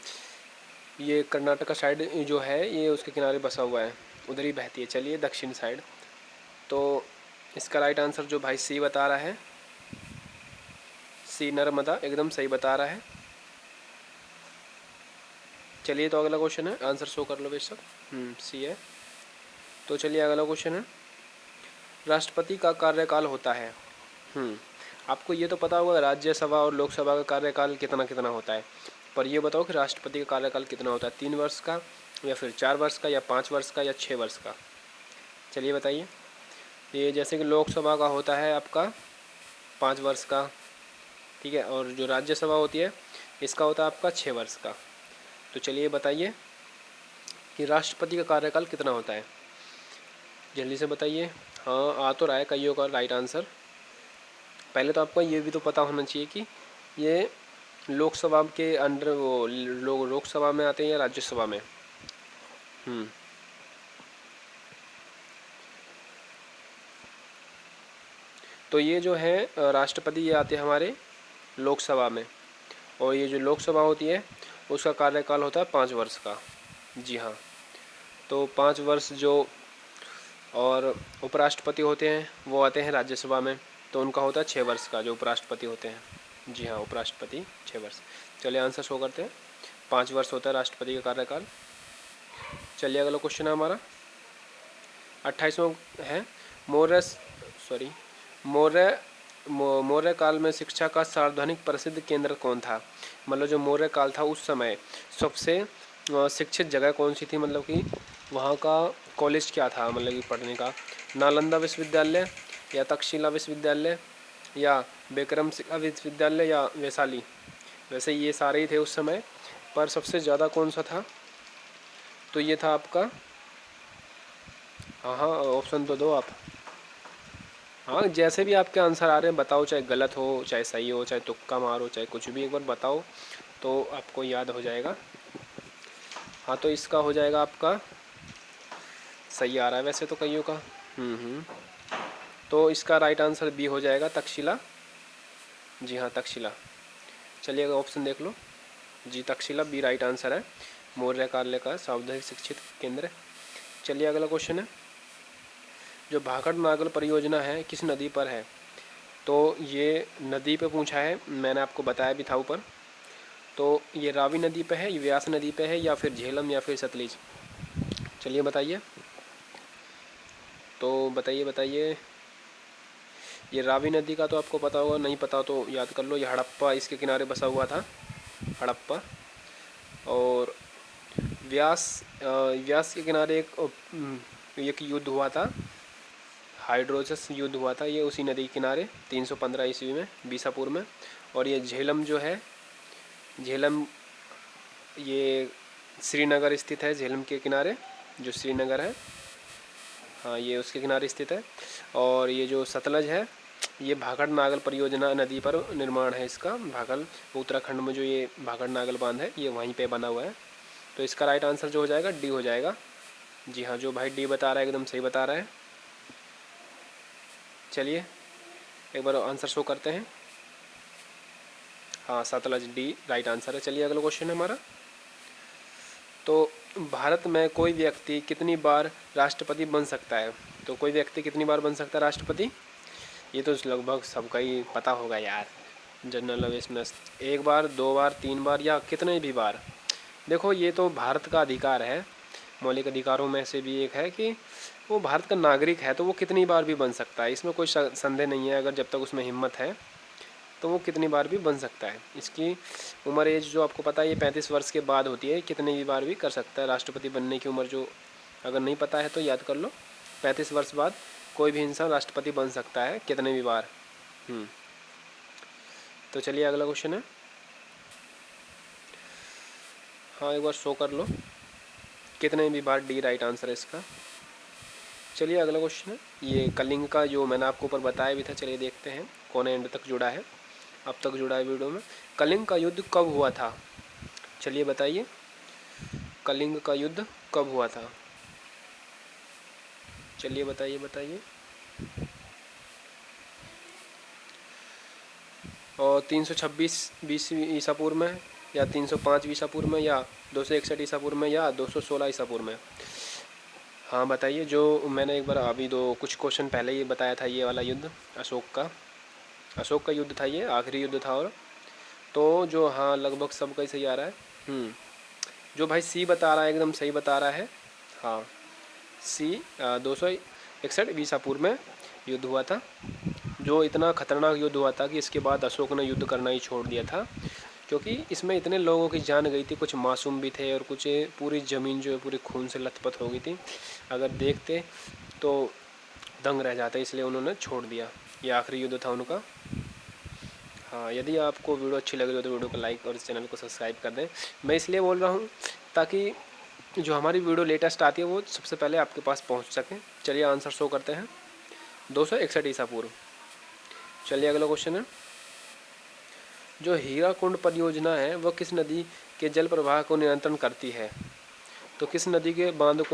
ये कर्नाटक साइड जो है ये उसके किनारे बसा हुआ है, उधर ही बहती है। चलिए दक्षिण साइड। तो इसका राइट आंसर जो भाई सी बता रहा है, सी नर्मदा एकदम सही बता रहा है। चलिए तो अगला क्वेश्चन है, आंसर शो कर लो बेशक। सी है। तो चलिए अगला क्वेश्चन है, राष्ट्रपति का कार्यकाल होता है। आपको ये तो पता होगा राज्यसभा और लोकसभा का कार्यकाल कितना कितना होता है, पर ये बताओ कि राष्ट्रपति का कार्यकाल कितना होता है, 3 वर्ष का या फिर 4 वर्ष का या 5 वर्ष का या 6 वर्ष का। चलिए बताइए। ये जैसे कि लोकसभा का होता है आपका 5 वर्ष का, ठीक है, और जो राज्यसभा होती है इसका होता है आपका 6 वर्ष का। तो चलिए बताइए कि राष्ट्रपति का कार्यकाल कितना होता है, जल्दी से बताइए। हाँ आ तो रहा है कईयों का राइट आंसर। पहले तो आपको ये भी तो पता होना चाहिए कि ये लोकसभा के अंडर वो लोकसभा में आते हैं या राज्यसभा में। तो ये जो है राष्ट्रपति ये आते हैं हमारे लोकसभा में, और ये जो लोकसभा होती है उसका कार्यकाल होता है 5 वर्ष का। जी हाँ। तो 5 वर्ष जो और उपराष्ट्रपति होते हैं वो आते हैं राज्यसभा में, तो उनका होता है 6 वर्ष का जो उपराष्ट्रपति होते हैं। जी हाँ, उपराष्ट्रपति 6 वर्ष। चलिए आंसर शो करते हैं। 5 वर्ष होता है राष्ट्रपति का कार्यकाल। चलिए अगला क्वेश्चन है हमारा 28वां है, मौर्य काल में शिक्षा का सार्वजनिक प्रसिद्ध केंद्र कौन था। मतलब जो मौर्य काल था उस समय सबसे शिक्षित जगह कौन सी थी, मतलब कि वहाँ का कॉलेज क्या था, मतलब कि पढ़ने का। नालंदा विश्वविद्यालय या तक्षशिला विश्वविद्यालय या विक्रमशिला विश्वविद्यालय या वैशाली। वैसे ये सारे ही थे उस समय, पर सबसे ज़्यादा कौन सा था, तो ये था आपका, हाँ ऑप्शन तो दो आप। हाँ जैसे भी आपके आंसर आ रहे हैं बताओ, चाहे गलत हो चाहे सही हो, चाहे तुक्का मारो चाहे कुछ भी, एक बार बताओ तो आपको याद हो जाएगा। हाँ तो इसका हो जाएगा आपका, सही आ रहा है वैसे तो कईयों का। तो इसका राइट आंसर बी हो जाएगा, तक्षशिला। जी हाँ तक्षशिला। चलिए ऑप्शन देख लो। जी तक्षशिला बी राइट आंसर है, मौर्य काल का सार्वजनिक शिक्षित केंद्र। चलिए अगला क्वेश्चन है, जो भाखड़ नागल परियोजना है किस नदी पर है। तो ये नदी पे पूछा है, मैंने आपको बताया भी था ऊपर। तो ये रावी नदी पे है, ये व्यास नदी पे है, या फिर झेलम या फिर सतलुज। चलिए बताइए। तो बताइए ये रावी नदी का तो आपको पता होगा, नहीं पता तो याद कर लो। ये हड़प्पा इसके किनारे बसा हुआ था, हड़प्पा। और व्यास के किनारे एक युद्ध हुआ था, हाइड्रोजस युद्ध हुआ था, ये उसी नदी के किनारे 315 ईस्वी में बीसापुर में। और ये झेलम जो है, झेलम ये श्रीनगर स्थित है, झेलम के किनारे जो श्रीनगर है, हाँ ये उसके किनारे स्थित है। और ये जो सतलज है ये भाखड़ नागल परियोजना नदी पर निर्माण है इसका। भागल उत्तराखंड में जो ये भाखड़ नागल बांध है ये वहीं पे बना हुआ है। तो इसका राइट आंसर जो हो जाएगा डी हो जाएगा। जी हाँ, जो भाई डी बता रहा है एकदम सही बता रहा है। चलिए एक बार आंसर शो करते हैं। हाँ सतलज डी राइट आंसर है। चलिए अगला क्वेश्चन है हमारा, तो भारत में कोई व्यक्ति कितनी बार राष्ट्रपति बन सकता है। तो कोई व्यक्ति कितनी बार बन सकता है राष्ट्रपति, ये तो लगभग सबका ही पता होगा यार, जनरल अवेयरनेस। 1 बार 2 बार 3 बार या कितने भी बार। देखो ये तो भारत का अधिकार है, मौलिक अधिकारों में से भी एक है कि वो भारत का नागरिक है, तो वो कितनी बार भी बन सकता है, इसमें कोई संदेह नहीं है। अगर जब तक उसमें हिम्मत है तो वो कितनी बार भी बन सकता है। इसकी उम्र एज जो आपको पता है ये 35 वर्ष के बाद होती है, कितनी भी बार भी कर सकता है राष्ट्रपति बनने की उम्र। जो अगर नहीं पता है तो याद कर लो, 35 वर्ष बाद कोई भी इंसान राष्ट्रपति बन सकता है कितने भी बार। तो चलिए अगला क्वेश्चन है। हाँ एक बार शो कर लो कितने भी बार, डी राइट आंसर है इसका। चलिए अगला क्वेश्चन है, ये कलिंग का जो मैंने आपको ऊपर बताया भी था, चलिए देखते हैं कौन एंड तक जुड़ा है, अब तक जुड़ा है वीडियो में। कलिंग का युद्ध कब हुआ था, चलिए बताइए कलिंग का युद्ध कब हुआ था। चलिए बताइए। और 326 बीसवीं ईसा पूर्व में, या 305 ईसा पूर्व में, या 261 ईसा पूर्व में, या 216 ईसा पूर्व में? हाँ बताइए। जो मैंने एक बार अभी कुछ क्वेश्चन पहले ही बताया था, ये वाला युद्ध अशोक का युद्ध था, ये आखिरी युद्ध था। और तो जो, हाँ लगभग सब का ही सही आ रहा है। जो भाई सी बता रहा है एकदम सही बता रहा है। हाँ सी 261 ईसा पूर्व में युद्ध हुआ था, जो इतना खतरनाक युद्ध हुआ था कि इसके बाद अशोक ने युद्ध करना ही छोड़ दिया था, क्योंकि इसमें इतने लोगों की जान गई थी, कुछ मासूम भी थे और कुछ पूरी ज़मीन जो है पूरी खून से लथपथ हो गई थी। अगर देखते तो दंग रह जाते, इसलिए उन्होंने छोड़ दिया। ये आखिरी युद्ध था उनका। हाँ, यदि आपको वीडियो अच्छी लगी हो तो वीडियो को लाइक और इस चैनल को सब्सक्राइब कर दें। मैं इसलिए बोल रहा हूँ ताकि जो हमारी वीडियो लेटेस्ट आती है वो सबसे पहले आपके पास पहुँच सके। चलिए आंसर शो करते हैं। 261 ईसा पूर्व। चलिए अगला क्वेश्चन है, जो हीराकुंड परियोजना है वह किस नदी के जल प्रवाह को नियंत्रण करती है? तो किस नदी के पानी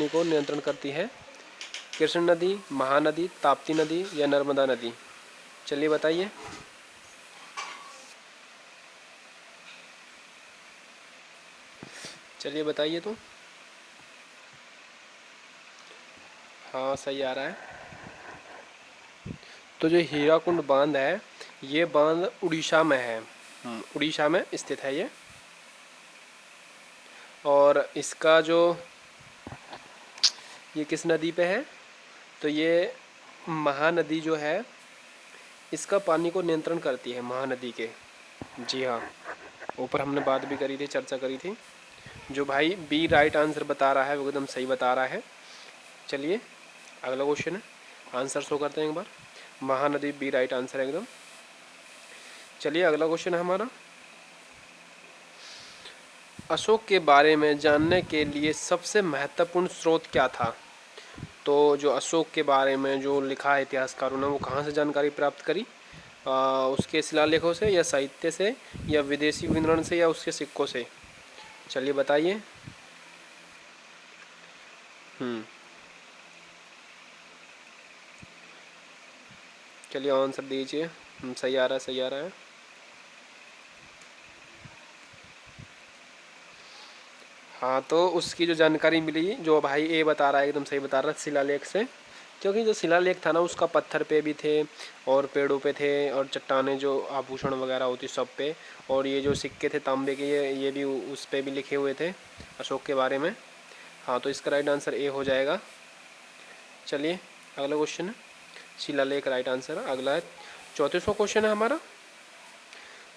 को नियंत्रण करती है? कृष्ण नदी, महानदी, ताप्ती नदी, या नर्मदा नदी? चलिए बताइए। चलिए बताइए तो। हाँ सही आ रहा है। तो जो हीराकुंड बांध है, ये बांध उड़ीसा में है। उड़ीसा में स्थित है ये। और इसका जो, ये किस नदी पे है? तो ये महानदी जो है इसका पानी को नियंत्रण करती है, महानदी के। जी हाँ, ऊपर हमने बात भी करी थी, चर्चा करी थी। जो भाई बी राइट आंसर बता रहा है वो एकदम सही बता रहा है। चलिए अगला क्वेश्चन है, आंसर शो करते हैं एक बार। महानदी बी राइट आंसर है एकदम। चलिए अगला क्वेश्चन है हमारा, अशोक के बारे में जानने के लिए सबसे महत्वपूर्ण स्रोत क्या था? तो जो अशोक के बारे में जो लिखा है इतिहासकारों ने, वो कहाँ से जानकारी प्राप्त करी? उसके शिलालेखों से, या साहित्य से, या विदेशी विवरण से, या उसके सिक्कों से? चलिए बताइए। चलिए आंसर दीजिए। सही आ रहा है, सही आ रहा है। हाँ, तो उसकी जो जानकारी मिली, जो भाई ए बता रहा है एकदम सही बता रहा है, शिलालेख से। क्योंकि जो शिलालेख था ना उसका पत्थर पे भी थे और पेड़ों पे थे और चट्टाने जो आभूषण वगैरह होती सब पे, और ये जो सिक्के थे तांबे के, ये भी उस पे भी लिखे हुए थे अशोक के बारे में। हाँ, तो इसका राइट आंसर ए हो जाएगा। चलिए अगला क्वेश्चन है, शिलालेख राइट आंसर है। अगला है 34वां क्वेश्चन है हमारा।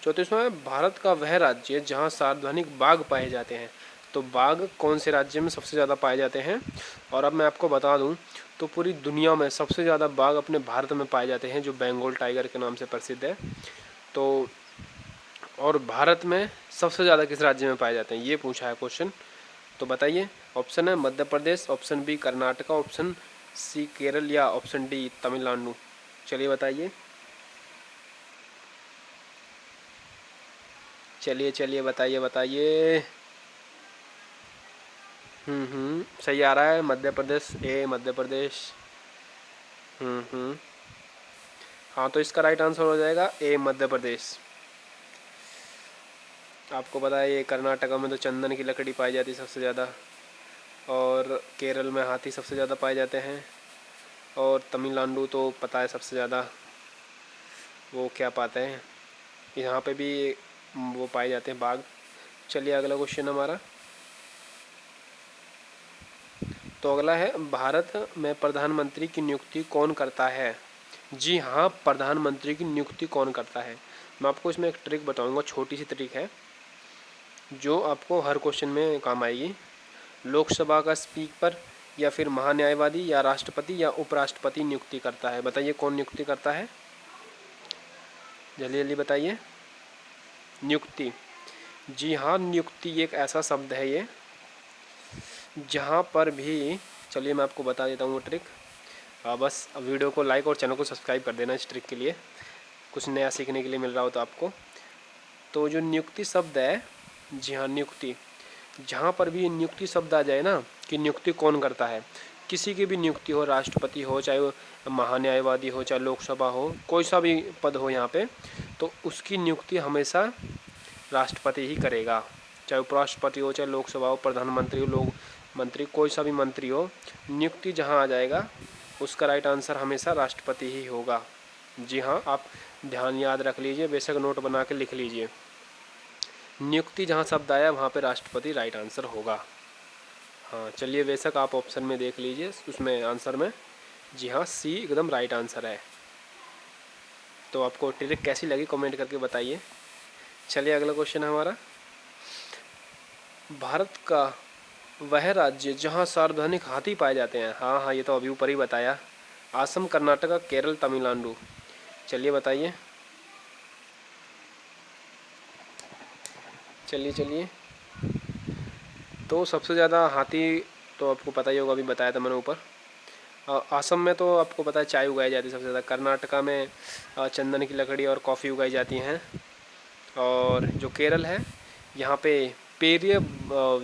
34वां है, भारत का वह राज्य जहाँ सार्वजनिक बाघ पाए जाते हैं। तो बाघ कौन से राज्य में सबसे ज़्यादा पाए जाते हैं? और अब मैं आपको बता दूं तो पूरी दुनिया में सबसे ज़्यादा बाघ अपने भारत में पाए जाते हैं, जो बंगाल टाइगर के नाम से प्रसिद्ध है। तो और भारत में सबसे ज़्यादा किस राज्य में पाए जाते हैं, ये पूछा है क्वेश्चन। तो बताइए। ऑप्शन है Madhya Pradesh, option B Karnataka, option C Kerala, या ऑप्शन डी तमिलनाडु? चलिए बताइए। चलिए चलिए बताइए बताइए। सही आ रहा है, मध्य प्रदेश, ए मध्य प्रदेश। हाँ, तो इसका राइट आंसर हो जाएगा ए मध्य प्रदेश। आपको पता है ये कर्नाटका में तो चंदन की लकड़ी पाई जाती है सबसे ज़्यादा, और केरल में हाथी सबसे ज़्यादा पाए जाते हैं, और तमिलनाडु तो पता है सबसे ज़्यादा वो क्या पाते हैं, यहाँ पे भी वो पाए जाते हैं बाघ। चलिए अगला क्वेश्चन हमारा। तो अगला है, भारत में प्रधानमंत्री की नियुक्ति कौन करता है? जी हाँ, प्रधानमंत्री की नियुक्ति कौन करता है? मैं आपको इसमें एक ट्रिक बताऊंगा, छोटी सी ट्रिक है जो आपको हर क्वेश्चन में काम आएगी। लोकसभा का स्पीकर, या फिर महान्यायवादी, या राष्ट्रपति, या उपराष्ट्रपति नियुक्ति करता है? बताइए कौन नियुक्ति करता है? जल्दी जल्दी बताइए। नियुक्ति। जी हाँ, नियुक्ति एक ऐसा शब्द है ये जहाँ पर भी, चलिए मैं आपको बता देता हूँ वो ट्रिक। बस वीडियो को लाइक और चैनल को सब्सक्राइब कर देना इस ट्रिक के लिए, कुछ नया सीखने के लिए मिल रहा हो तो आपको। तो जो नियुक्ति शब्द है, जी हाँ नियुक्ति, जहाँ पर भी नियुक्ति शब्द आ जाए ना कि नियुक्ति कौन करता है, किसी की भी नियुक्ति हो, राष्ट्रपति हो, चाहे वो महान्यायवादी हो, चाहे लोकसभा हो, कोई सा भी पद हो यहाँ पे, तो उसकी नियुक्ति हमेशा राष्ट्रपति ही करेगा। चाहे उपराष्ट्रपति हो, चाहे लोकसभा हो, प्रधानमंत्री हो, लोक मंत्री, कोई सा भी मंत्री हो, नियुक्ति जहाँ आ जाएगा उसका राइट आंसर हमेशा राष्ट्रपति ही होगा। जी हाँ, आप ध्यान याद रख लीजिए, बेशक नोट बना के लिख लीजिए। नियुक्ति जहाँ शब्द आया वहाँ पे राष्ट्रपति राइट आंसर होगा। हाँ चलिए, बेशक आप ऑप्शन में देख लीजिए, उसमें आंसर में जी हाँ सी एकदम राइट आंसर है। तो आपको ट्रिक कैसी लगी कमेंट करके बताइए। चलिए अगला क्वेश्चन है हमारा, भारत का वह राज्य जहाँ सार्वजनिक हाथी पाए जाते हैं। हाँ हाँ, ये तो अभी ऊपर ही बताया, असम, कर्नाटक, केरल, तमिलनाडु। चलिए बताइए। चलिए तो सबसे ज़्यादा हाथी तो आपको पता ही होगा, अभी बताया था मैंने ऊपर। असम में तो आपको पता है चाय उगाई जाती है सबसे ज़्यादा। कर्नाटका में चंदन की लकड़ी और कॉफ़ी उगाई जाती हैं। और जो केरल है, यहाँ पे पेरिय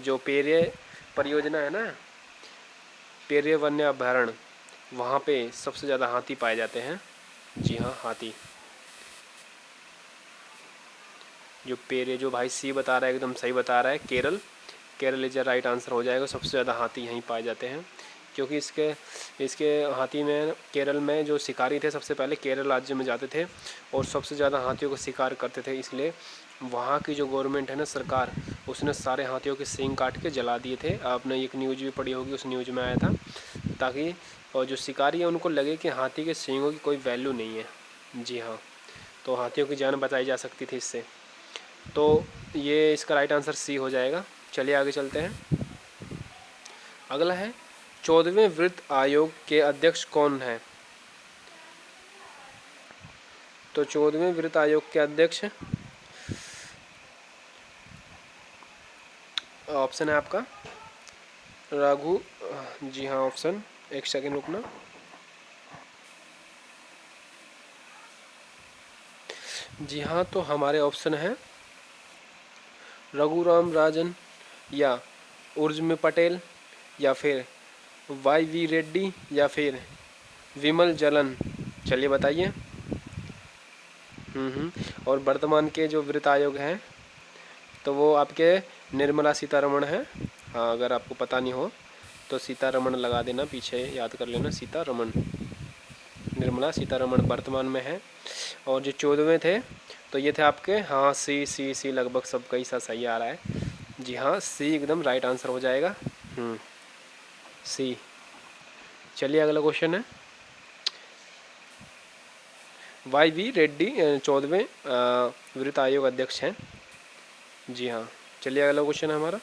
जो पेरिय परियोजना है ना, पेरिय वन्य अभयारण्य, वहाँ पे सबसे ज़्यादा हाथी पाए जाते हैं। जी हाँ, हाथी। जो पेरिय, जो भाई सी बता रहा है एकदम सही बता रहा है, Kerala. Kerala is right answer हो जाएगा। सबसे ज़्यादा हाथी यहीं पाए जाते हैं, क्योंकि इसके इसके हाथी में, केरल में जो शिकारी थे सबसे पहले केरल राज्य में जाते थे और सबसे ज़्यादा हाथियों को शिकार करते थे। इसलिए वहाँ की जो गवर्नमेंट है ना, सरकार, उसने सारे हाथियों के सींग काट के जला दिए थे। आपने एक न्यूज़ भी पढ़ी होगी, उस न्यूज़ में आया था, ताकि और जो शिकारी है उनको लगे कि हाथी के सींगों की कोई वैल्यू नहीं है। जी हाँ, तो हाथियों की जान बचाई जा सकती थी इससे। तो ये इसका राइट आंसर सी हो जाएगा। चलिए आगे चलते हैं। अगला है, 14वें वित्त आयोग के अध्यक्ष कौन है। तो 14वें वित्त आयोग के अध्यक्ष, ऑप्शन है आपका रघु, जी हाँ ऑप्शन, एक सेकेंड रुकना। जी हाँ, तो हमारे ऑप्शन है रघुराम राजन, या उर्जिम पटेल, या फिर वाई रेड्डी, या फिर विमल जलन। चलिए बताइए। और वर्तमान के जो वित्त आयोग हैं, तो वो आपके निर्मला सीतारमण हैं। हाँ, अगर आपको पता नहीं हो तो सीतारमण लगा देना, पीछे याद कर लेना, सीतारमण, निर्मला सीतारमण वर्तमान में है। और जो 14वें थे, तो ये थे आपके, हाँ सी लगभग सब कई सा सही आ रहा है। जी हाँ, सी एकदम राइट आंसर हो जाएगा। सी। चलिए अगला क्वेश्चन है, वाई रेड्डी 14वें वित्त आयोग अध्यक्ष हैं। जी हाँ, चलिए अगला क्वेश्चन है हमारा,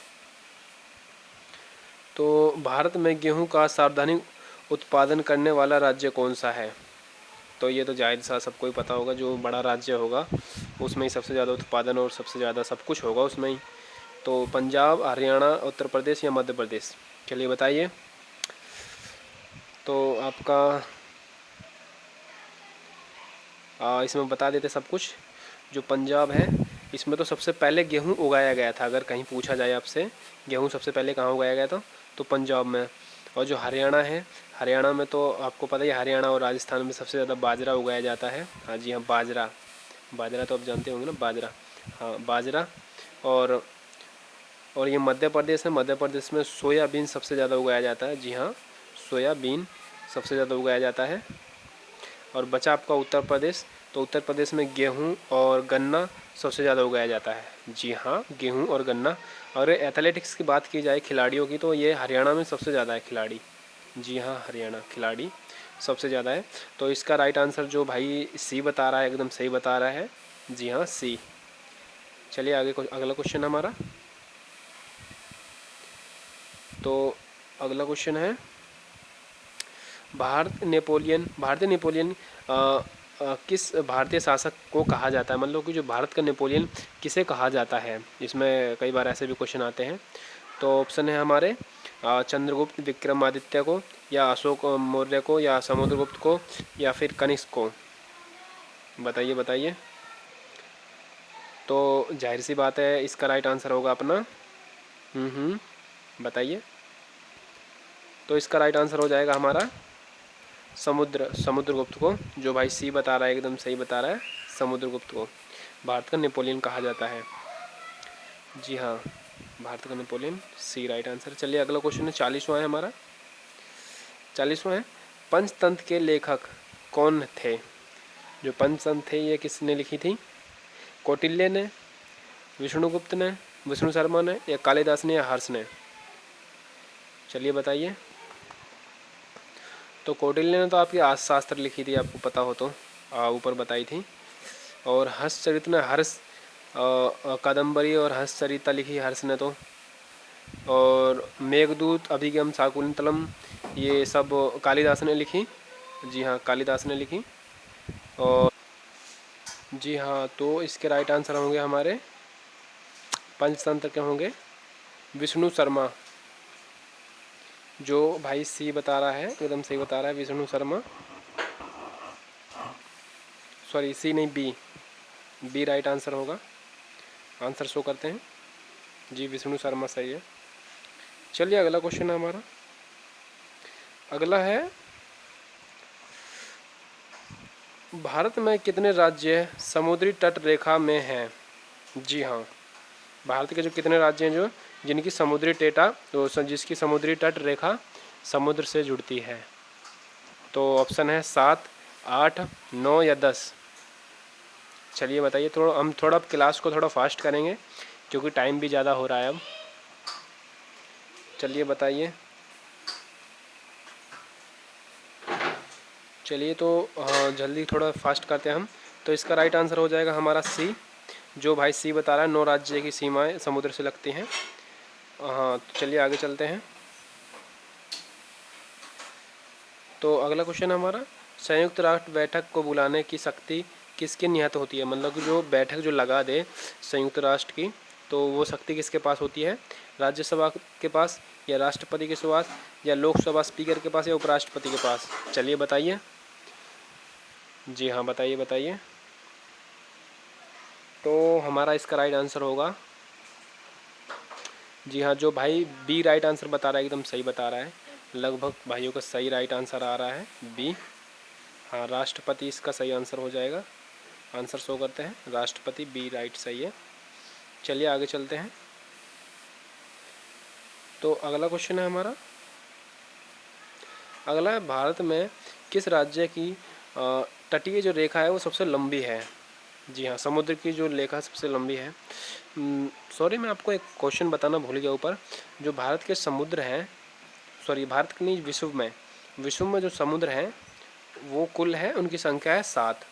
तो भारत में गेहूं का सर्वाधिक उत्पादन करने वाला राज्य कौन सा है। तो ये तो जाहिर सा सबको ही पता होगा, जो बड़ा राज्य होगा उसमें ही सबसे ज़्यादा उत्पादन और सबसे ज़्यादा सब कुछ होगा उसमें ही। तो पंजाब, हरियाणा, उत्तर प्रदेश या मध्य प्रदेश। चलिए बताइए। तो आपका इसमें बता देते सब कुछ। जो पंजाब है, इसमें तो सबसे पहले गेहूं उगाया गया था। अगर कहीं पूछा जाए आपसे गेहूं सबसे पहले कहाँ उगाया गया था, तो पंजाब में। और जो हरियाणा है, हरियाणा में तो आपको पता ही है, हरियाणा और राजस्थान में सबसे ज़्यादा बाजरा उगाया जाता है। हाँ जी हाँ, बाजरा, बाजरा तो आप जानते होंगे ना, बाजरा। हाँ, बाजरा। और और ये मध्य प्रदेश है, मध्य प्रदेश में सोयाबीन सबसे ज़्यादा उगाया जाता है। जी हाँ, सोयाबीन सबसे ज़्यादा उगाया जाता है। और बचा आपका उत्तर प्रदेश, तो उत्तर प्रदेश में गेहूं और गन्ना सबसे ज़्यादा उगाया जाता है। जी हाँ, गेहूं और गन्ना। और एथलेटिक्स की बात की जाए खिलाड़ियों की, तो ये हरियाणा में सबसे ज़्यादा है खिलाड़ी। जी हाँ, हरियाणा खिलाड़ी सबसे ज़्यादा है। तो इसका राइट आंसर जो भाई सी बता रहा है, एकदम सही बता रहा है। जी हाँ, सी। चलिए आगे अगला क्वेश्चन हमारा, तो अगला क्वेश्चन है, भारतीय नेपोलियन किस भारतीय शासक को कहा जाता है। मतलब कि जो भारत का नेपोलियन किसे कहा जाता है, इसमें कई बार ऐसे भी क्वेश्चन आते हैं। तो ऑप्शन है हमारे चंद्रगुप्त, विक्रमादित्य को, या अशोक मौर्य को, या समुद्रगुप्त को, या फिर कनिष्क को। बताइए बताइए। तो जाहिर सी बात है, इसका राइट आंसर होगा अपना, बताइए। तो इसका राइट आंसर हो जाएगा हमारा समुद्रगुप्त को। जो भाई सी बता रहा है एकदम सही बता रहा है, समुद्रगुप्त को भारत का नेपोलियन कहा जाता है। जी हाँ, भारत का नेपोलियन, सी राइट आंसर। चलिए अगला क्वेश्चन है 40वां है हमारा। 40वां है, पंचतंत्र के लेखक कौन थे? जो पंचतंत्र थे ये किसने लिखी थी? कौटिल्य ने, विष्णुगुप्त ने, विष्णु शर्मा ने, या कालिदास ने, या हर्ष ने? चलिए बताइए। तो कौटिल्य ने तो आपकी अर्थशास्त्र लिखी थी, आपको पता हो तो, ऊपर बताई थी। और हर्षचरित ने कादम्बरी और हर्षचरिता लिखी हर्ष ने तो। और मेघदूत, अभिगम, शाकुंतलम ये सब कालिदास ने लिखी। जी हाँ, कालिदास ने लिखी। और जी हाँ, तो इसके राइट आंसर होंगे हमारे पंचतंत्र के होंगे विष्णु शर्मा। जो भाई सी बता रहा है एकदम सही बता रहा है, विष्णु शर्मा। सॉरी सी नहीं, बी राइट आंसर होगा। आंसर शो करते हैं जी, विष्णु शर्मा सही है। चलिए अगला क्वेश्चन है हमारा। अगला है, भारत में कितने राज्य समुद्री तट रेखा में हैं? जी हाँ, भारत के जो कितने राज्य हैं जो जिनकी समुद्री टेटा तो जिसकी समुद्री तट रेखा समुद्र से जुड़ती है? तो ऑप्शन है 7, 8, 9 या 10। चलिए बताइए। हम थोड़ा क्लास को थोड़ा फास्ट करेंगे क्योंकि टाइम भी ज़्यादा हो रहा है अब। चलिए बताइए। चलिए तो हाँ, जल्दी थोड़ा फास्ट करते हैं हम। तो इसका राइट आंसर हो जाएगा हमारा सी। जो भाई सी बता रहा है 9 राज्य की सीमाएं समुद्र से लगती हैं। हाँ, तो चलिए आगे चलते हैं। तो अगला क्वेश्चन है हमारा, संयुक्त राष्ट्र बैठक को बुलाने की शक्ति किसके निहत होती है? मतलब कि जो बैठक जो लगा दे संयुक्त राष्ट्र की, तो वो शक्ति किसके पास होती है? राज्यसभा के पास, या राष्ट्रपति के पास, या लोकसभा स्पीकर के पास, या उपराष्ट्रपति के पास? चलिए बताइए। जी हाँ, बताइए बताइए। तो हमारा इसका राइट आंसर होगा, जी हाँ, जो भाई बी राइट आंसर बता रहा है एकदम सही बता रहा है। लगभग भाइयों का सही राइट आंसर आ रहा है बी। हाँ, राष्ट्रपति इसका सही आंसर हो जाएगा। आंसर शो करते हैं, राष्ट्रपति, बी राइट सही है। चलिए आगे चलते हैं। तो अगला क्वेश्चन है हमारा। अगला है, भारत में किस राज्य की तटीय जो रेखा है वो सबसे लंबी है? जी हाँ, समुद्र की जो रेखा सबसे लंबी है। सॉरी, मैं आपको एक क्वेश्चन बताना भूल गया ऊपर। जो भारत के समुद्र हैं, सॉरी भारत के नहीं, विश्व में जो समुद्र हैं वो कुल है, उनकी संख्या है 7।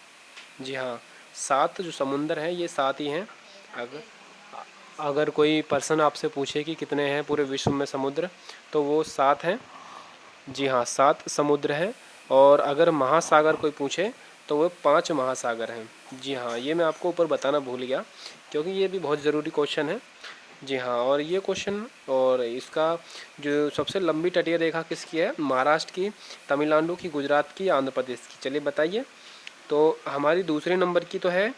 जी हाँ, 7 जो समुंदर हैं ये 7 ही हैं। अगर अगर कोई पर्सन आपसे पूछे कि कितने हैं पूरे विश्व में समुद्र, तो वो 7 हैं। जी हाँ, 7 समुद्र हैं। और अगर महासागर कोई पूछे तो वो 5 महासागर हैं। जी हाँ, ये मैं आपको ऊपर बताना भूल गया क्योंकि ये भी बहुत ज़रूरी क्वेश्चन है। जी हाँ, और ये क्वेश्चन और इसका जो सबसे लंबी तटीय रेखा किसकी है? महाराष्ट्र की, तमिलनाडु की, गुजरात की, आंध्र प्रदेश की? चलिए बताइए। तो हमारी दूसरे नंबर की तो है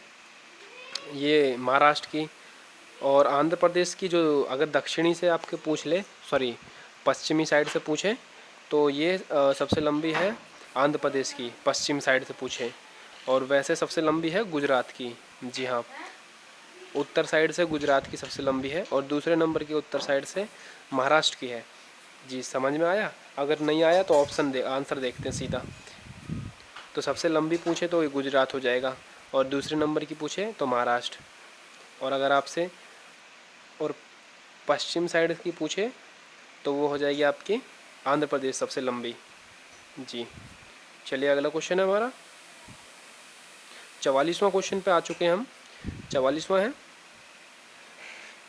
ये महाराष्ट्र की। और आंध्र प्रदेश की जो अगर दक्षिणी से आपके पूछ ले, सॉरी पश्चिमी साइड से पूछे तो ये सबसे लंबी है आंध्र प्रदेश की, पश्चिम साइड से पूछे। और वैसे सबसे लंबी है गुजरात की। जी हाँ, उत्तर साइड से गुजरात की सबसे लंबी है और दूसरे नंबर की उत्तर साइड से महाराष्ट्र की है। जी, समझ में आया? अगर नहीं आया तो आंसर देखते हैं सीधा। तो सबसे लंबी पूछे तो ये गुजरात हो जाएगा, और दूसरे नंबर की पूछे तो महाराष्ट्र। और अगर आपसे और पश्चिम साइड की पूछे तो वो हो जाएगी आपकी आंध्र प्रदेश सबसे लंबी। जी, चलिए अगला क्वेश्चन है हमारा 44वां क्वेश्चन पे आ चुके हैं हम। 44वां है,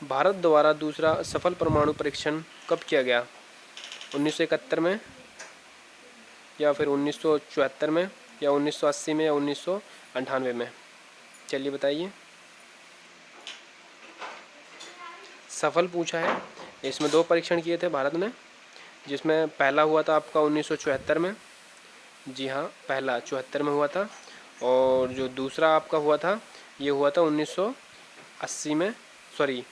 भारत द्वारा दूसरा सफल परमाणु परीक्षण कब किया गया? 1971 में, या फिर 1974 में, या 1980 में, या 1998 में? चलिए बताइए। सफल पूछा है, इसमें 2 परीक्षण किए थे भारत ने, जिसमें पहला हुआ था आपका 1974 में। जी हाँ, पहला 74 में हुआ था। और जो दूसरा आपका हुआ था ये हुआ था 1980 में, सॉरी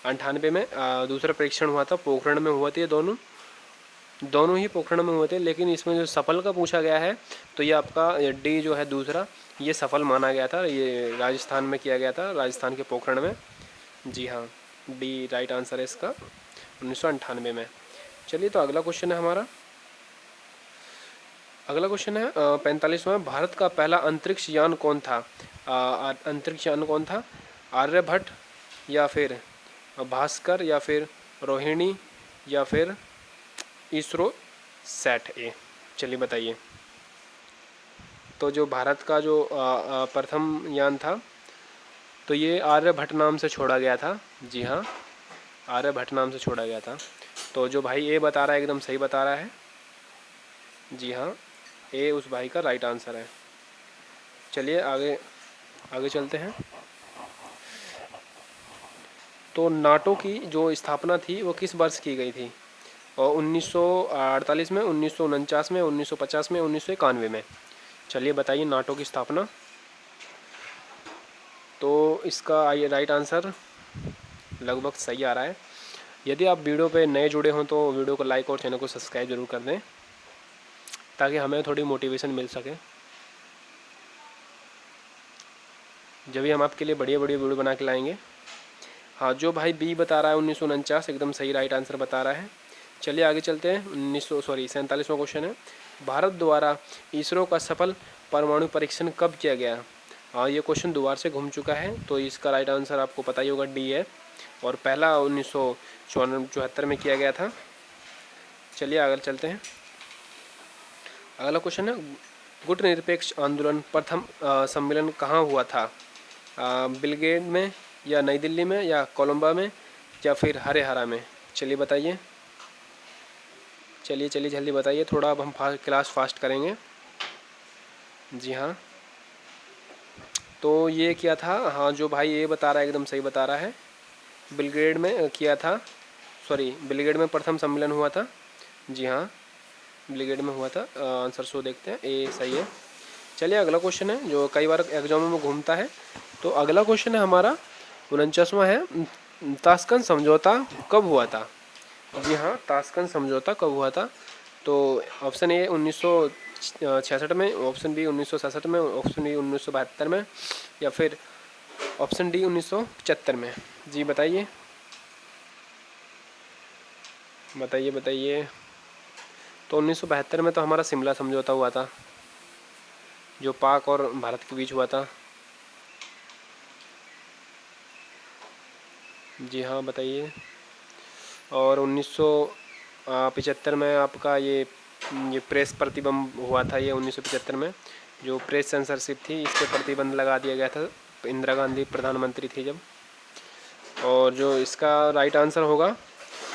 98 में। दूसरा परीक्षण हुआ था पोखरण में हुआ था ये दोनों। दोनों ही पोखरण में हुए थे, लेकिन इसमें जो सफल का पूछा गया है तो ये आपका डी जो है दूसरा, ये सफल माना गया था। ये राजस्थान में किया गया था, राजस्थान के पोखरण में। जी हाँ, डी राइट आंसर है इसका, 1998 में। चलिए, तो अगला क्वेश्चन है हमारा। अगला क्वेश्चन है 45वां। भारत का पहला अंतरिक्ष यान कौन था? अंतरिक्ष यान कौन था? आर्यभट्ट, या फिर भास्कर, या फिर रोहिणी, या फिर इसरो सेट ए। चलिए बताइए। तो जो भारत का जो प्रथम यान था, तो ये आर्यभट्ट नाम से छोड़ा गया था। जी हाँ, आर्यभट्ट नाम से छोड़ा गया था। तो जो भाई ए बता रहा है एकदम सही बता रहा है। जी हाँ, ए उस भाई का राइट आंसर है। चलिए आगे आगे चलते हैं। तो नाटो की जो स्थापना थी वो किस वर्ष की गई थी? और 1948 में, 1949 में, 1950 में, 1991 में। चलिए बताइए नाटो की स्थापना। तो इसका आइए राइट आंसर लगभग सही आ रहा है। यदि आप वीडियो पे नए जुड़े हों तो वीडियो को लाइक और चैनल को सब्सक्राइब जरूर कर दें, ताकि हमें थोड़ी मोटिवेशन मिल सके, जब भी हम आपके लिए बढ़िया बढ़िया वीडियो बना के लाएंगे। हाँ, जो भाई बी बता रहा है 1949 एकदम सही राइट आंसर बता रहा है। चलिए आगे चलते हैं। 47वां क्वेश्चन है। भारत द्वारा इसरो का सफल परमाणु परीक्षण कब किया गया? हाँ, ये क्वेश्चन दोबारा से घूम चुका है, तो इसका राइट आंसर आपको पता ही होगा, डी है। और पहला 1974 में किया गया था। चलिए आगे चलते हैं। अगला क्वेश्चन है, गुट निरपेक्ष आंदोलन प्रथम सम्मेलन कहाँ हुआ था? बिलगेट में, या नई दिल्ली में, या कोलंबा में, या फिर हरियाणा में? चलिए बताइए। चलिए चलिए जल्दी बताइए, थोड़ा अब हम क्लास फास्ट करेंगे। जी हाँ, तो ये क्या था? हाँ, जो भाई ये बता रहा है एकदम सही बता रहा है, बिलग्रेड में किया था। बिलग्रेड में प्रथम सम्मेलन हुआ था। जी हाँ, बिलग्रेड में हुआ था। आंसर सो देखते हैं, ए सही है। चलिए अगला क्वेश्चन है जो कई बार एग्जामों में घूमता है। तो अगला क्वेश्चन है हमारा 49वां है। ताशकंद समझौता कब हुआ था? जी हाँ, ताशकंद समझौता कब हुआ था? तो ऑप्शन ए 1966 में, ऑप्शन बी 1967 में, ऑप्शन बी 1972 में, या फिर ऑप्शन डी 1975 में। जी बताइए बताइए बताइए। तो 1972 में तो हमारा शिमला समझौता हुआ था, जो पाक और भारत के बीच हुआ था। जी हाँ बताइए। और 1975 में आपका ये प्रेस प्रतिबंध हुआ था। ये 1975 में जो प्रेस सेंसरशिप थी, इस पर प्रतिबंध लगा दिया गया था, इंदिरा गांधी प्रधानमंत्री थी जब। और जो इसका राइट आंसर होगा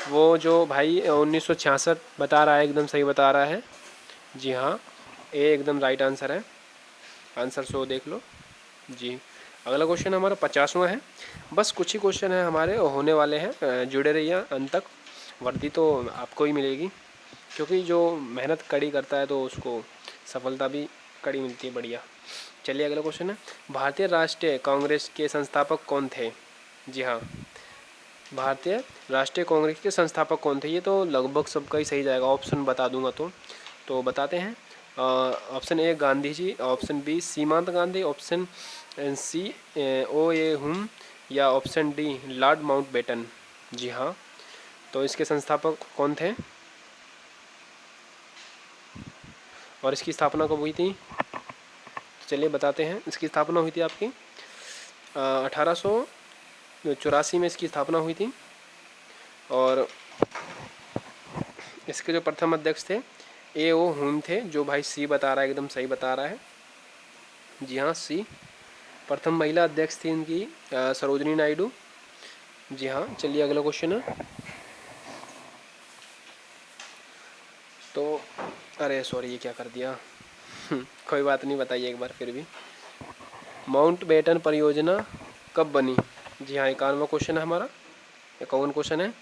वो जो भाई 1966 बता रहा है, एकदम सही बता रहा है। जी हाँ, ए एकदम राइट आंसर है। आंसर शो देख लो। जी, अगला क्वेश्चन हमारा 50वां है। बस कुछ ही क्वेश्चन है हमारे होने वाले हैं, जुड़े रहिए अंत तक। वर्दी तो आपको ही मिलेगी, क्योंकि जो मेहनत कड़ी करता है तो उसको सफलता भी कड़ी मिलती है। बढ़िया। चलिए अगला क्वेश्चन है, भारतीय राष्ट्रीय कांग्रेस के संस्थापक कौन थे? जी हाँ, भारतीय राष्ट्रीय कांग्रेस के संस्थापक कौन थे? ये तो लगभग सबका ही सही जाएगा, ऑप्शन बता दूंगा तो बताते हैं। Option A Gandhi ji, option B Seemant Gandhi, option C O A Hume, या ऑप्शन डी लॉर्ड माउंटबेटन। जी हाँ, तो इसके संस्थापक कौन थे और इसकी स्थापना कब हुई थी? चलिए बताते हैं। इसकी स्थापना हुई थी आपकी 1884 में इसकी स्थापना हुई थी। और इसके जो प्रथम अध्यक्ष थे ए ओ हुम थे, जो भाई सी बता रहा है, एकदम सही बता रहा है। जी हाँ, सी। प्रथम महिला अध्यक्ष थी इनकी सरोजनी नायडू। जी हाँ, चलिए अगला क्वेश्चन है। तो अरे सॉरी, ये क्या कर दिया। कोई बात नहीं, बताइए एक बार फिर भी। माउंटबेटन परियोजना कब बनी? जी हाँ, 51वां क्वेश्चन है हमारा। 51 क्वेश्चन है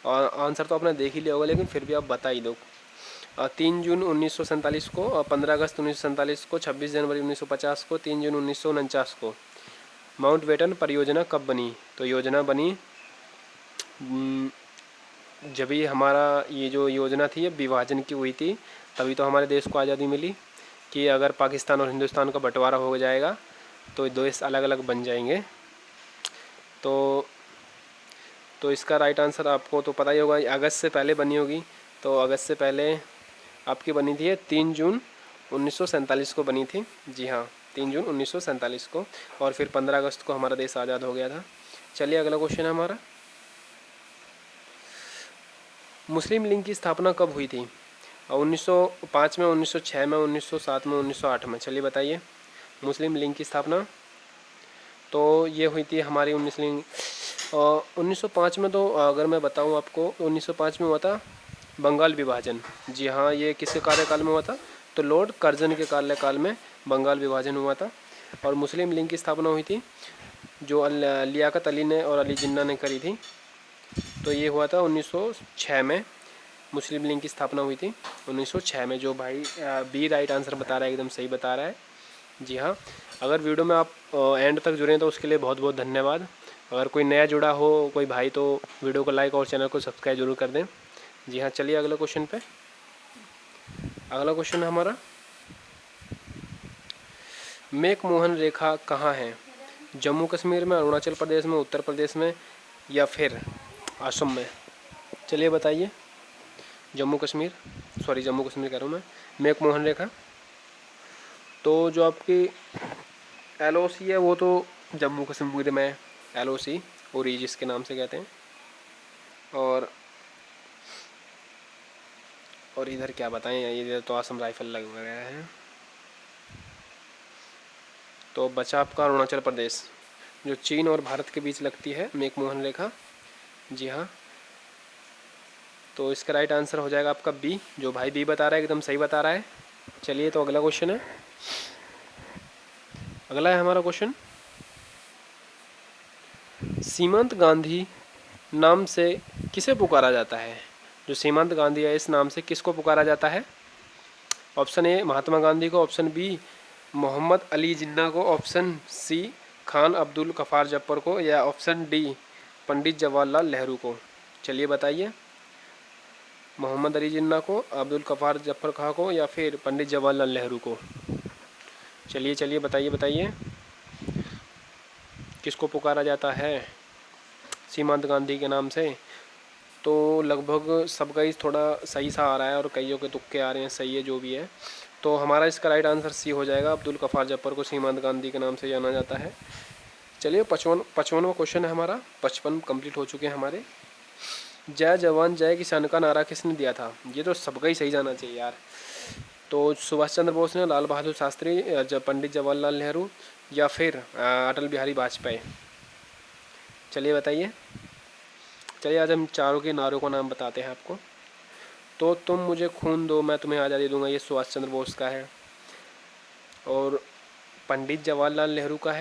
और आंसर तो आपने देख ही लिया होगा, लेकिन फिर भी आप बता ही दो। 3 जून 1947 को, 15 अगस्त 1947 को, 26 जनवरी 1950 को, 3 जून 1949 को माउंटबेटन परियोजना कब बनी? तो योजना बनी जब ही हमारा ये जो योजना थी ये विभाजन की हुई थी, तभी तो हमारे देश को आज़ादी मिली कि अगर पाकिस्तान और हिंदुस्तान का बंटवारा हो जाएगा तो देश अलग अलग बन जाएंगे। तो इसका राइट आंसर आपको तो पता ही होगा, अगस्त से पहले बनी होगी। तो अगस्त से पहले आपकी बनी थी 3 जून 1947 को बनी थी। जी हाँ, 3 जून 1947 को, और फिर 15 अगस्त को हमारा देश आज़ाद हो गया था। चलिए अगला क्वेश्चन है हमारा, मुस्लिम लीग की स्थापना कब हुई थी? 1905 में, 1906 में, 1907 में, 1908 में। चलिए बताइए मुस्लिम लीग की स्थापना। तो ये हुई थी हमारी 1905 में। तो अगर मैं बताऊं आपको, 1905 में हुआ था बंगाल विभाजन। जी हाँ, ये किसके कार्यकाल में हुआ था? तो लॉर्ड कर्जन के कार्यकाल में बंगाल विभाजन हुआ था। और मुस्लिम लीग की स्थापना हुई थी जो लियाकत अली ने और अली जिन्ना ने करी थी। तो ये हुआ था 1906 में, मुस्लिम लीग की स्थापना हुई थी 1906 में। जो भाई बी राइट आंसर बता रहा है, एकदम सही बता रहा है। जी हाँ, अगर वीडियो में आप एंड तक जुड़े हैं तो उसके लिए बहुत बहुत धन्यवाद। अगर कोई नया जुड़ा हो कोई भाई तो वीडियो को लाइक और चैनल को सब्सक्राइब जरूर कर दें। जी हाँ, चलिए अगले क्वेश्चन पे। अगला क्वेश्चन है हमारा, मैकमोहन रेखा कहाँ है? जम्मू कश्मीर में, अरुणाचल प्रदेश में, उत्तर प्रदेश में, या फिर असम में? चलिए बताइए। जम्मू कश्मीर कह रहा हूँ मैं। मैकमोहन रेखा, तो जो आपकी LOC है वो तो जम्मू कश्मीर में है। LOC उरी जिसके नाम से कहते हैं। और इधर क्या बताएं, इधर तो असम राइफल लग गया है। तो बचा आपका अरुणाचल प्रदेश, जो चीन और भारत के बीच लगती है मैकमोहन रेखा। जी हाँ, तो इसका राइट आंसर हो जाएगा आपका बी। जो भाई बी बता रहा है एकदम सही बता रहा है। चलिए तो अगला क्वेश्चन है, अगला है हमारा क्वेश्चन, सीमांत गांधी नाम से किसे पुकारा जाता है? जो सीमांत गांधी है इस नाम से किसको पुकारा जाता है? ऑप्शन ए महात्मा गांधी को, ऑप्शन बी मोहम्मद अली जिन्ना को, ऑप्शन सी खान अब्दुल गफ्फार जफर को, या ऑप्शन डी पंडित जवाहरलाल नेहरू को। चलिए बताइए, मोहम्मद अली जिन्ना को, अब्दुल गफ्फार जफर खां को, या फिर पंडित जवाहरलाल नेहरू को। चलिए बताइए किसको पुकारा जाता है सीमांत गांधी के नाम से? तो लगभग सबका ही थोड़ा सही सा आ रहा है और कईयों के तुक्के आ रहे हैं, सही है जो भी है। तो हमारा इसका राइट आंसर सी हो जाएगा, अब्दुल गफ्फार जफर को सीमांत गांधी के नाम से जाना जाता है। चलिए 55वां क्वेश्चन है हमारा, 55 कंप्लीट हो चुके हैं हमारे। जय जवान जय किसान का नारा किसने दिया था? ये तो सबका ही सही जाना चाहिए यार। तो सुभाष चंद्र बोस ने, लाल बहादुर शास्त्री, पंडित जवाहरलाल नेहरू, या फिर अटल बिहारी वाजपेयी। चलिए बताइए। चलिए आज हम चारों के नारों का नाम बताते हैं आपको। तो तुम मुझे खून दो मैं तुम्हें आज़ादी दूंगा, ये सुभाष चंद्र बोस का है। और पंडित जवाहरलाल नेहरू का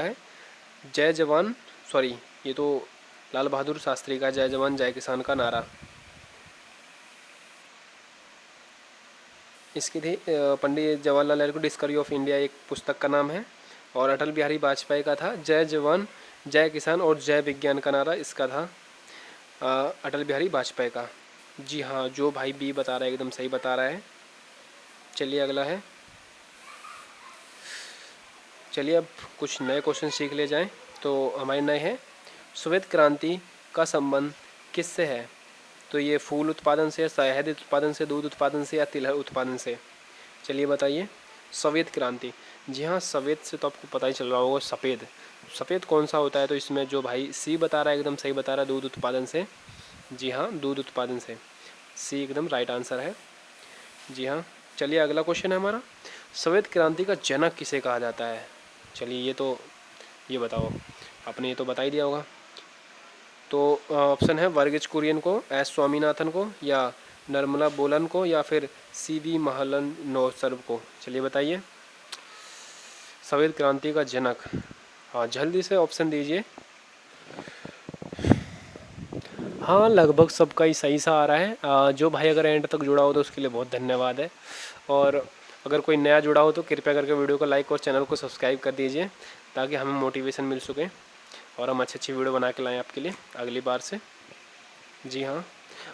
है, जय जवान, सॉरी ये तो लाल बहादुर शास्त्री का, जय जवान जय किसान का नारा। इसकी थी पंडित जवाहरलाल नेहरू को डिस्कवरी ऑफ इंडिया एक पुस्तक का नाम है। और अटल बिहारी वाजपेयी का था जय जवान जय किसान और जय विज्ञान का नारा, इसका था अटल बिहारी वाजपेयी का। जी हाँ, जो भाई बी बता रहा है एकदम सही बता रहा है। चलिए अगला है, चलिए अब कुछ नए क्वेश्चन सीख ले जाएं। तो हमारे नए हैं, श्वेत क्रांति का संबंध किससे है? तो ये फूल उत्पादन से, शहद उत्पादन से, दूध उत्पादन से, या तिलहन उत्पादन से? चलिए बताइए। श्वेत क्रांति, जी हाँ, श्वेत से तो आपको पता ही चल रहा होगा, सफ़ेद कौन सा होता है? तो इसमें जो भाई सी बता रहा है एकदम सही बता रहा है, दूध उत्पादन से। जी हाँ, दूध उत्पादन से, सी एकदम राइट आंसर है। जी हाँ, चलिए अगला क्वेश्चन है हमारा, श्वेत क्रांति का जनक किसे कहा जाता है? चलिए ये बताओ, आपने ये तो बता ही दिया होगा। तो ऑप्शन है वर्गीज कुरियन को, एस स्वामीनाथन को, या नर्मला बोलन को, या फिर CV महलन नौसर्व को। चलिए बताइए श्वेत क्रांति का जनक। हाँ जल्दी से ऑप्शन दीजिए। हाँ लगभग सबका ही सही सा आ रहा है। जो भाई अगर एंड तक जुड़ा हो तो उसके लिए बहुत धन्यवाद है। और अगर कोई नया जुड़ा हो तो कृपया करके वीडियो को लाइक और चैनल को सब्सक्राइब कर दीजिए ताकि हमें मोटिवेशन मिल सके। और हम अच्छी अच्छी वीडियो बना के लाएँ आपके लिए अगली बार से। जी हाँ,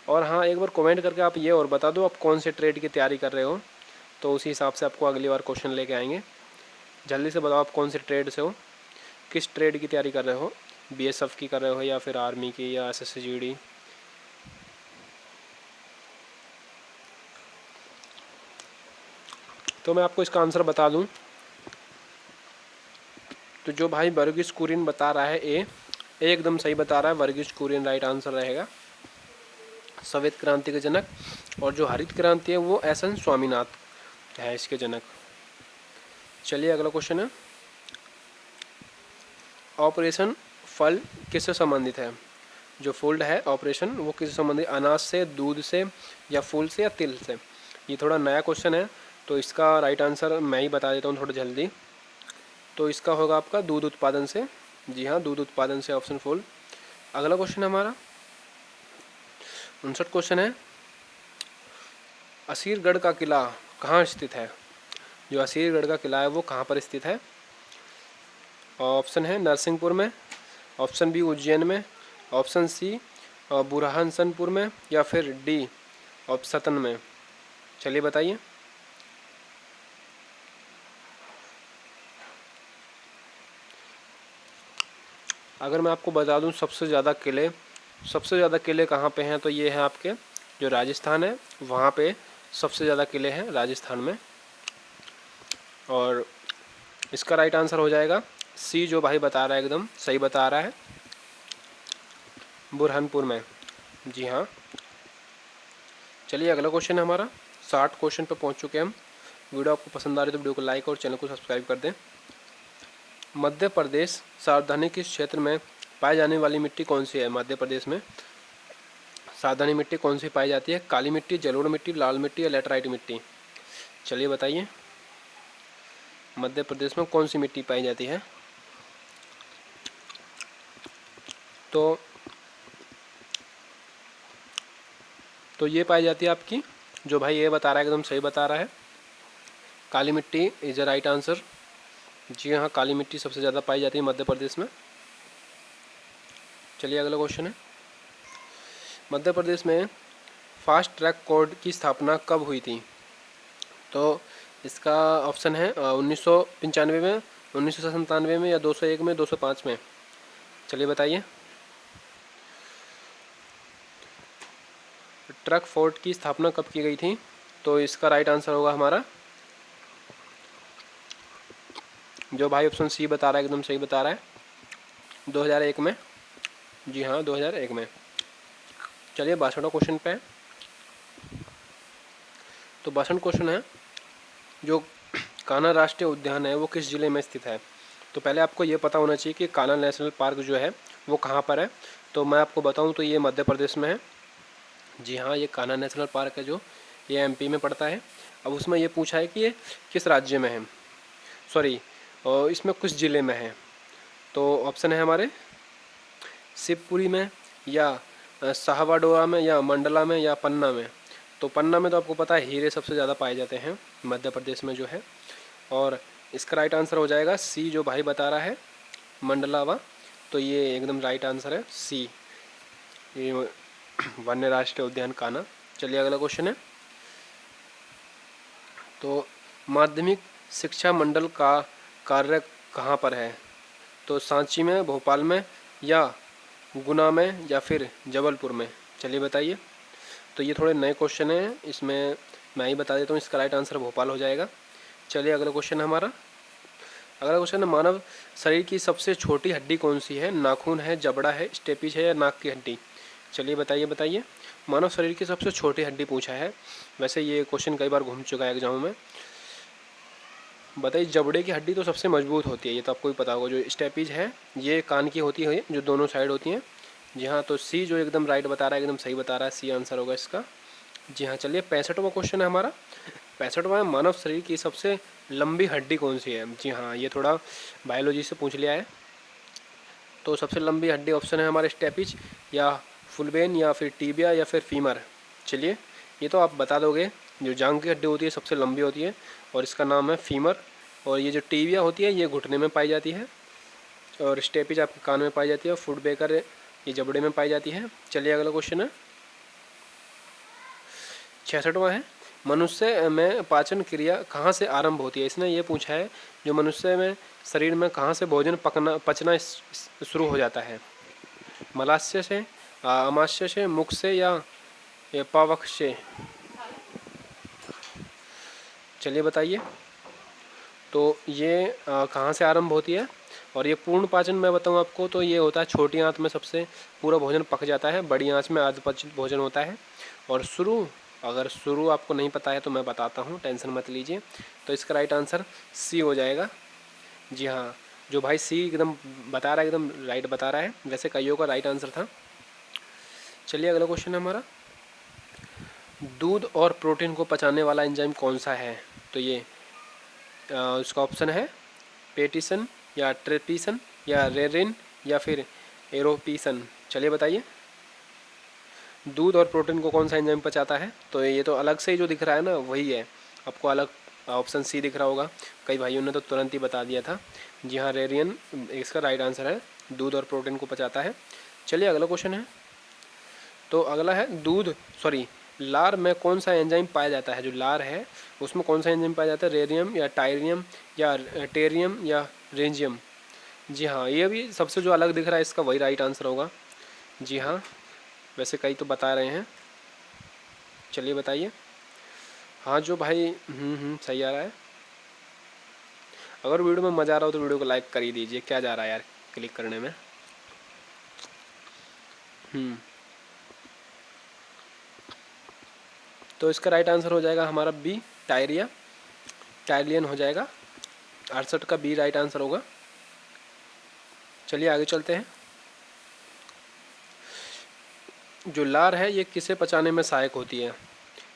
और हाँ, एक बार कमेंट करके आप ये और बता दो आप कौन से ट्रेड की तैयारी कर रहे हो, तो उसी हिसाब से आपको अगली बार क्वेश्चन लेके आएंगे। जल्दी से बताओ आप कौन से ट्रेड से हो, किस ट्रेड की तैयारी कर रहे हो, बीएसएफ की कर रहे हो या फिर आर्मी की या एसएससी। तो मैं आपको इसका आंसर बता दूं, तो जो भाई वर्गीस कुरियन बता रहा है ए एकदम सही बता रहा है, वर्गीस कुरियन राइट आंसर रहेगा, श्वेत क्रांति के जनक। और जो हरित क्रांति है वो एस.एन. स्वामीनाथ है इसके जनक। चलिए अगला क्वेश्चन है, ऑपरेशन फल किससे संबंधित है। जो फोल्ड है ऑपरेशन वो किससे संबंधित, अनाज से, दूध से या फूल से या तिल से। ये थोड़ा नया क्वेश्चन है तो इसका राइट आंसर मैं ही बता देता हूँ थोड़ा जल्दी। तो इसका होगा आपका दूध उत्पादन से। जी हाँ, दूध उत्पादन से, ऑप्शन फोल्ड। अगला क्वेश्चन हमारा 59 क्वेश्चन है, असीरगढ़ का किला कहाँ स्थित है। जो असीरगढ़ का किला है वो कहाँ पर स्थित है। ऑप्शन है नरसिंहपुर में, ऑप्शन बी उज्जैन में, ऑप्शन सी बुरहानसनपुर में या फिर डी सतन में। चलिए बताइए। अगर मैं आपको बता दूं सबसे ज़्यादा किले कहाँ पे हैं, तो ये है आपके जो राजस्थान है वहाँ पे सबसे ज़्यादा किले हैं राजस्थान में। और इसका राइट आंसर हो जाएगा सी, जो भाई बता रहा है एकदम सही बता रहा है, बुरहानपुर में। जी हाँ। चलिए अगला क्वेश्चन है हमारा, 60 क्वेश्चन पे पहुंच चुके हैं हम। वीडियो आपको पसंद आ रही है तो वीडियो को लाइक और चैनल को सब्सक्राइब कर दें। मध्य प्रदेश सावधानी किस क्षेत्र में पाई जाने वाली मिट्टी कौन सी है। मध्य प्रदेश में सावधानी मिट्टी कौन सी पाई जाती है, काली मिट्टी, जलोढ़ मिट्टी, लाल मिट्टी या लेटराइट मिट्टी। चलिए बताइए, मध्य प्रदेश में कौन सी मिट्टी पाई जाती है। तो ये पाई जाती है आपकी, जो भाई ये बता रहा है एकदम सही बता रहा है, काली मिट्टी इज अ राइट आंसर। जी हाँ, काली मिट्टी सबसे ज़्यादा पाई जाती है मध्य प्रदेश में। चलिए अगला क्वेश्चन है, मध्य प्रदेश में फास्ट ट्रैक कोर्ट की स्थापना कब हुई थी। तो इसका ऑप्शन है 1995 में, 1997 में या 201 में, 205 में। चलिए बताइए। ट्रक फोर्ट की स्थापना कब की गई थी, तो इसका राइट आंसर होगा हमारा, जो भाई ऑप्शन सी बता रहा है एकदम सही बता रहा है, 2001 में। जी हाँ, 2001 में। चलिए 62 क्वेश्चन पे। तो 62 क्वेश्चन है, जो कान्हा राष्ट्रीय उद्यान है वो किस ज़िले में स्थित है। तो पहले आपको ये पता होना चाहिए कि कान्हा नेशनल पार्क जो है वो कहाँ पर है। तो मैं आपको बताऊँ तो ये मध्य प्रदेश में है। जी हाँ, ये कान्हा नेशनल पार्क है जो ये एमपी में पड़ता है। अब उसमें ये पूछा है कि ये किस राज्य में है, सॉरी और इसमें किस ज़िले में है। तो ऑप्शन है हमारे शिवपुरी में या साहवाडोरा में या मंडला में या पन्ना में। तो पन्ना में तो आपको पता है हीरे सबसे ज़्यादा पाए जाते हैं मध्य प्रदेश में जो है। और इसका राइट आंसर हो जाएगा सी, जो भाई बता रहा है, मंडलावा। तो ये एकदम राइट आंसर है सी, ये वन्य राष्ट्रीय उद्यान कान्हा। चलिए अगला क्वेश्चन है, तो माध्यमिक शिक्षा मंडल का कार्य कहाँ पर है। तो सांची में, भोपाल में या गुना में या फिर जबलपुर में। चलिए बताइए। तो ये थोड़े नए क्वेश्चन हैं, इसमें मैं ही बता देता हूँ, इसका राइट आंसर भोपाल हो जाएगा। चलिए अगला क्वेश्चन है हमारा, अगला क्वेश्चन है, मानव शरीर की सबसे छोटी हड्डी कौन सी है। नाखून है, जबड़ा है, स्टेपिस है या नाक की हड्डी। चलिए बताइए, मानव शरीर की सबसे छोटी हड्डी पूछा है। वैसे ये क्वेश्चन कई बार घूम चुका है एग्जाम में। बताइए, जबड़े की हड्डी तो सबसे मजबूत होती है, ये तो आपको भी पता होगा। जो स्टेपिज है ये कान की होती है, जो दोनों साइड होती हैं। जी हाँ, तो सी जो एकदम राइट बता रहा है, एकदम सही बता रहा है, सी आंसर होगा इसका। जी हाँ। चलिए 65वां क्वेश्चन है हमारा, 65वां, मानव शरीर की सबसे लंबी हड्डी कौन सी है। जी हाँ, ये थोड़ा बायोलॉजी से पूछ लिया है। तो सबसे लंबी हड्डी ऑप्शन है हमारे स्टेपिज या फुलबेन या फिर टीबिया या फिर फीमर। चलिए ये तो आप बता दोगे, जो जांघ की हड्डी होती है सबसे लंबी होती है और इसका नाम है फीमर। और ये जो टीबिया होती है ये घुटने में पाई जाती है। और स्टेपिज आपके कान में पाई जाती है, और फूड बेकर ये जबड़े में पाई जाती है। चलिए अगला क्वेश्चन है 66वां है, मनुष्य में पाचन क्रिया कहाँ से आरंभ होती है। इसने ये पूछा है जो मनुष्य में शरीर में कहाँ से भोजन पचना शुरू हो जाता है, मलाशय से, आमाशय से, मुख से या पावक से। चलिए बताइए। तो ये कहाँ से आरंभ होती है, और ये पूर्ण पाचन मैं बताऊँ आपको तो ये होता है छोटी आंत में सबसे पूरा भोजन पक जाता है, बड़ी आंच में अर्धपचित भोजन होता है। और अगर शुरू आपको नहीं पता है तो मैं बताता हूँ, टेंशन मत लीजिए। तो इसका राइट आंसर सी हो जाएगा। जी हाँ, जो भाई सी एकदम बता रहा है, एकदम राइट बता रहा है। वैसे कईयों का राइट आंसर था। चलिए अगला क्वेश्चन है हमारा, दूध और प्रोटीन को पचाने वाला एंजाइम कौन सा है। तो ये उसका ऑप्शन है पेटिसन या ट्रेपिसन या रेरिन या फिर एरोपीसन। चलिए बताइए, दूध और प्रोटीन को कौन सा एंजाइम पचाता है। तो ये तो अलग से ही जो दिख रहा है ना वही है, आपको अलग ऑप्शन सी दिख रहा होगा। कई भाइयों ने तो तुरंत ही बता दिया था। जी हाँ, रेरियन इसका राइट आंसर है, दूध और प्रोटीन को पचाता है। चलिए अगला क्वेश्चन है, तो अगला है लार में कौन सा एंजाइम पाया जाता है। जो लार है उसमें कौन सा एंजाइम पाया जाता है, रेरियम या टायरियम या टेरियम या रेंजियम। जी हाँ, ये भी सबसे जो अलग दिख रहा है इसका वही राइट आंसर होगा। जी हाँ, वैसे कई तो बता रहे हैं। चलिए बताइए। हाँ जो भाई सही आ रहा है। अगर वीडियो में मज़ा आ रहा हो तो वीडियो को लाइक कर ही दीजिए, क्या जा रहा है यार क्लिक करने में। तो इसका राइट आंसर हो जाएगा हमारा बी, टायरिया, टायरियन हो जाएगा। 68 का बी राइट आंसर होगा। चलिए आगे चलते हैं। जो लार है ये किसे पचाने में सहायक होती है।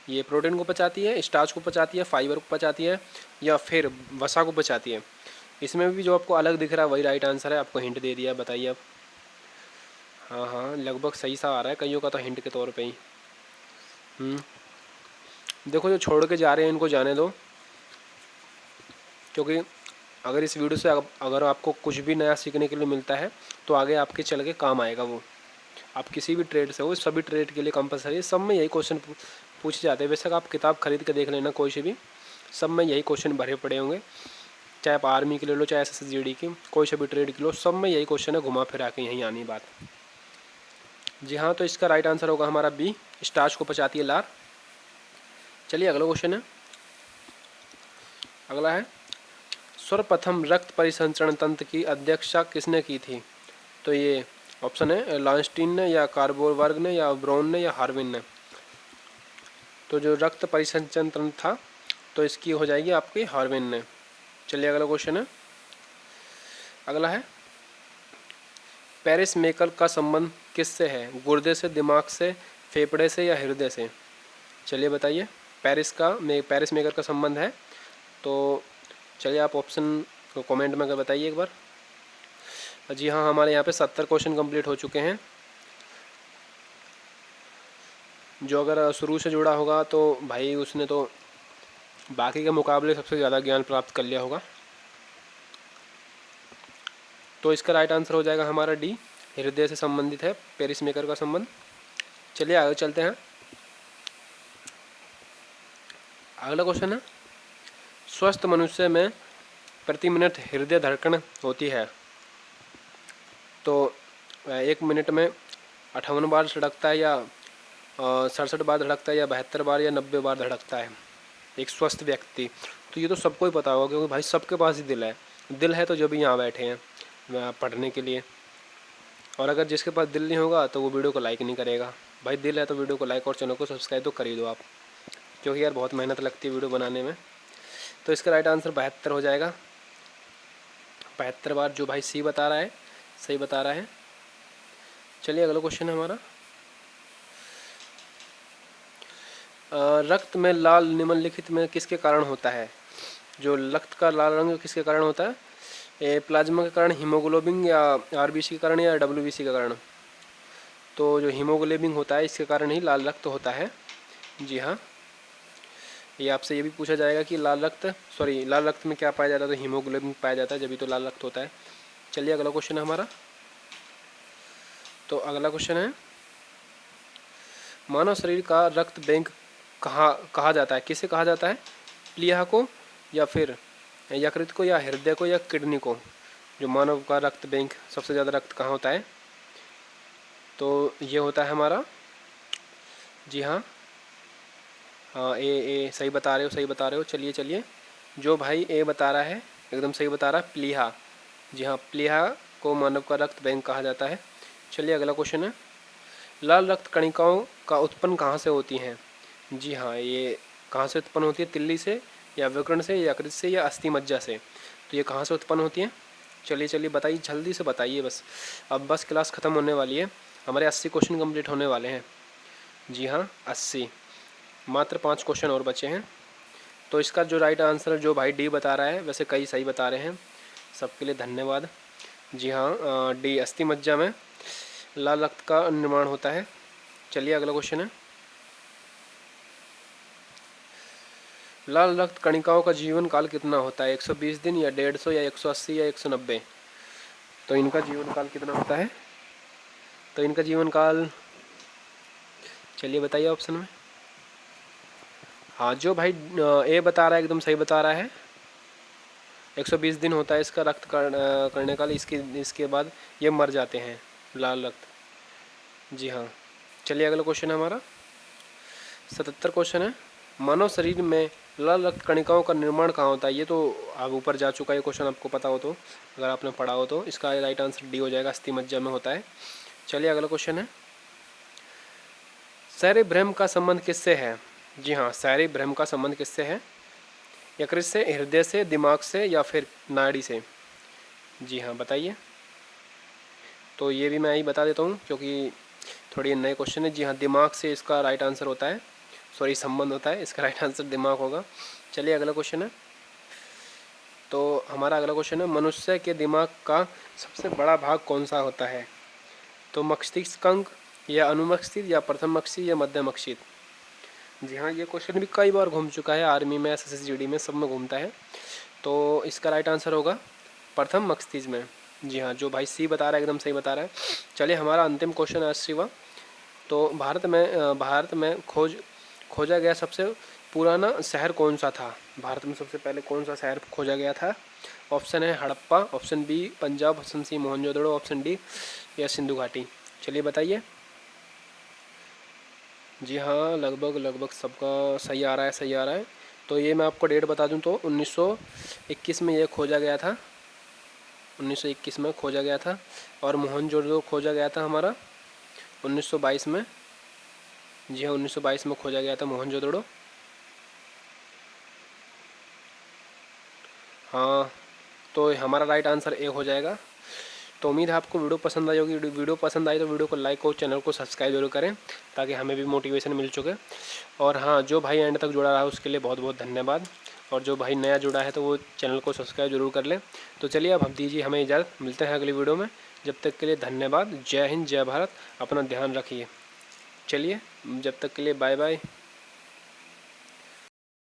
ये प्रोटीन को पचाती है, स्टार्च को पचाती है, फाइबर को पचाती है, या फिर वसा को पचाती है। इसमें भी जो आपको अलग दिख रहा है वही राइट आंसर है। आपको हिंट दे दिया, बताइए आप। हाँ हाँ, लगभग सही सा आ रहा है, कईयों का तो हिंट के तौर पे ही। देखो जो छोड़ के जा रहे हैं इनको जाने दो, क्योंकि अगर इस वीडियो से अगर आपको कुछ भी नया सीखने के लिए मिलता है तो आगे आपके चल के काम आएगा वो। आप किसी भी ट्रेड से हो, सभी ट्रेड के लिए कंपलसरी, सब में यही क्वेश्चन पूछे जाते हैं। बेशक आप किताब खरीद के देख लेना कोई से भी, सब में यही क्वेश्चन भरे पड़े होंगे। चाहे आप आर्मी के ले लो, चाहे SSGD की, कोई से भी ट्रेड के लो, सब में यही क्वेश्चन है, घुमा फिरा के यहीं आनी बात। जी हाँ, तो इसका राइट आंसर होगा हमारा बी, स्टार्च को पचाती है लार। चलिए अगला क्वेश्चन है, अगला है सर्वप्रथम रक्त परिसंचरण तंत्र की अध्यक्षता किसने की थी। तो ये ऑप्शन है लॉन्स्टीन ने या कार्बोवर्ग ने या ब्राउन ने या हार्विन ने। तो जो रक्त परिसंचरण तंत्र था तो इसकी हो जाएगी आपकी हार्विन ने। चलिए अगला क्वेश्चन है, अगला है पेरिस मेकर का संबंध किससे है, गुर्दे से, दिमाग से, फेफड़े से या हृदय से। चलिए बताइए। पेरिस मेकर का संबंध है, तो चलिए आप ऑप्शन को कमेंट में बताइए एक बार। जी हाँ, हमारे यहाँ पे 70 क्वेश्चन कंप्लीट हो चुके हैं। जो अगर शुरू से जुड़ा होगा तो भाई उसने तो बाकी के मुकाबले सबसे ज़्यादा ज्ञान प्राप्त कर लिया होगा। तो इसका राइट आंसर हो जाएगा हमारा डी, हृदय से संबंधित है पेरिस मेकर का संबंध। चलिए आगे चलते हैं। अगला क्वेश्चन है, स्वस्थ मनुष्य में प्रति मिनट हृदय धड़कन होती है तो 1 मिनट में 58 बार धड़कता है, या 67 बार धड़कता है, या 72 बार, या 90 बार धड़कता है एक स्वस्थ व्यक्ति। तो ये तो सबको ही पता होगा, क्योंकि भाई सबके पास ही दिल है तो जब भी यहाँ बैठे हैं पढ़ने के लिए। और अगर जिसके पास दिल नहीं होगा तो वो वीडियो को लाइक नहीं करेगा। भाई दिल है तो वीडियो को लाइक और चैनल को सब्सक्राइब तो कर ही दो आप, क्योंकि यार बहुत मेहनत लगती है वीडियो बनाने में। तो इसका राइट आंसर 72 हो जाएगा। 72 बार जो भाई सी बता रहा है, सही बता रहा है। चलिए अगला क्वेश्चन है हमारा, रक्त में लाल निम्नलिखित में किसके कारण होता है। जो रक्त का लाल रंग किसके कारण होता है, प्लाज्मा के कारण, हीमोग्लोबिन, या RBC के कारण, या WBC के कारण। तो जो हीमोग्लोबिन होता है इसके कारण ही लाल रक्त होता है। जी हाँ, ये आपसे ये भी पूछा जाएगा कि लाल रक्त में क्या पाया जाता है, तो हीमोग्लोबिन पाया जाता है, जब भी तो लाल रक्त होता है। चलिए अगला क्वेश्चन है हमारा। तो अगला क्वेश्चन है, मानव शरीर का रक्त बैंक कहा जाता है? किसे कहा जाता है? प्लीहा को, या फिर यकृत को, या हृदय को, या किडनी को? जो मानव का रक्त बैंक, सबसे ज़्यादा रक्त कहाँ होता है? तो ये होता है हमारा, जी हाँ, ए सही बता रहे हो, सही बता रहे हो। चलिए जो भाई ए बता रहा है एकदम सही बता रहा है, प्लीहा। जी हाँ, प्लीहा को मानव का रक्त बैंक कहा जाता है। चलिए अगला क्वेश्चन है, लाल रक्त कणिकाओं का उत्पन्न कहाँ से होती हैं? जी हाँ, ये कहाँ से उत्पन्न होती है? तिल्ली से, या विकर्ण से, या यकृत से, या अस्थि मज्जा से? तो ये कहाँ से उत्पन्न होती है? चलिए बताइए, जल्दी से बताइए बस। अब बस क्लास ख़त्म होने वाली है, हमारे 80 क्वेश्चन कंप्लीट होने वाले हैं। जी हाँ, 80, मात्र 5 क्वेश्चन और बचे हैं। तो इसका जो राइट आंसर जो भाई डी बता रहा है, वैसे कई सही बता रहे हैं, सबके लिए धन्यवाद। जी हाँ, डी, अस्थि मज्जा में लाल रक्त का निर्माण होता है। चलिए अगला क्वेश्चन है, लाल रक्त कणिकाओं का जीवन काल कितना होता है? 120 दिन, या 150, या 180, या 190? तो इनका जीवन काल कितना होता है? तो इनका जीवन काल, चलिए बताइए ऑप्शन में। हाँ, जो भाई ए बता रहा है एकदम सही बता रहा है, 120 दिन होता है इसका रक्त करने काल। इसके बाद ये मर जाते हैं, लाल रक्त। जी हाँ, चलिए अगला क्वेश्चन है हमारा 77 क्वेश्चन है, मानव शरीर में लाल रक्त कणिकाओं का निर्माण कहाँ होता है? ये तो आप ऊपर जा चुका है क्वेश्चन, आपको पता हो तो, अगर आपने पढ़ा हो तो। इसका राइट आंसर डी हो जाएगा, अस्थि मज्जा में होता है। चलिए अगला क्वेश्चन है, सेरेब्रम का संबंध किससे है? जी हाँ, सेरेब्रम का संबंध किससे है? यकृत से, हृदय से, दिमाग से, या फिर नाड़ी से? जी हाँ, बताइए। तो ये भी मैं ही बता देता हूँ क्योंकि थोड़ी नए क्वेश्चन है। जी हाँ, दिमाग से इसका राइट आंसर होता है, सॉरी संबंध होता है, इसका राइट आंसर दिमाग होगा। चलिए अगला क्वेश्चन है, तो हमारा अगला क्वेश्चन है, मनुष्य के दिमाग का सबसे बड़ा भाग कौन सा होता है? तो मस्तिष्क, या अनुमस्तिष्क, या प्रथम मस्तिष्क, या मध्य मस्तिष्क? जी हाँ, ये क्वेश्चन भी कई बार घूम चुका है, आर्मी में, SSGD में, सब में घूमता है। तो इसका राइट आंसर होगा प्रथम मस्तिष्क में। जी हाँ, जो भाई सी बता रहा है एकदम सही बता रहा है। चलिए हमारा अंतिम क्वेश्चन है 80वां। तो भारत में खोजा गया सबसे पुराना शहर कौन सा था? भारत में सबसे पहले कौन सा शहर खोजा गया था? ऑप्शन है Harappa, option B Punjab, option C Mohenjodaro, option D या सिंधु घाटी? चलिए बताइए। जी हाँ, लगभग सबका सही आ रहा है, सही आ रहा है। तो ये मैं आपको डेट बता दूं तो 1921 में ये खोजा गया था, 1921 में खोजा गया था। और मोहनजोदड़ो खोजा गया था हमारा 1922 में। जी हाँ, 1922 में खोजा गया था मोहनजोदड़ो। हाँ, तो हमारा राइट आंसर ए हो जाएगा। तो उम्मीद है आपको वीडियो पसंद आई होगी। वीडियो पसंद आई तो वीडियो को लाइक और चैनल को सब्सक्राइब जरूर करें ताकि हमें भी मोटिवेशन मिल सके। और हाँ, जो भाई एंड तक जुड़ा रहा है उसके लिए बहुत बहुत धन्यवाद। और जो भाई नया जुड़ा है तो वो चैनल को सब्सक्राइब जरूर कर लें। तो चलिए अब हम दीजिए हमें इजाज़त, मिलते हैं अगली वीडियो में। जब तक के लिए धन्यवाद। जय हिंद, जय भारत, अपना ध्यान रखिए। चलिए जब तक के लिए बाय बाय।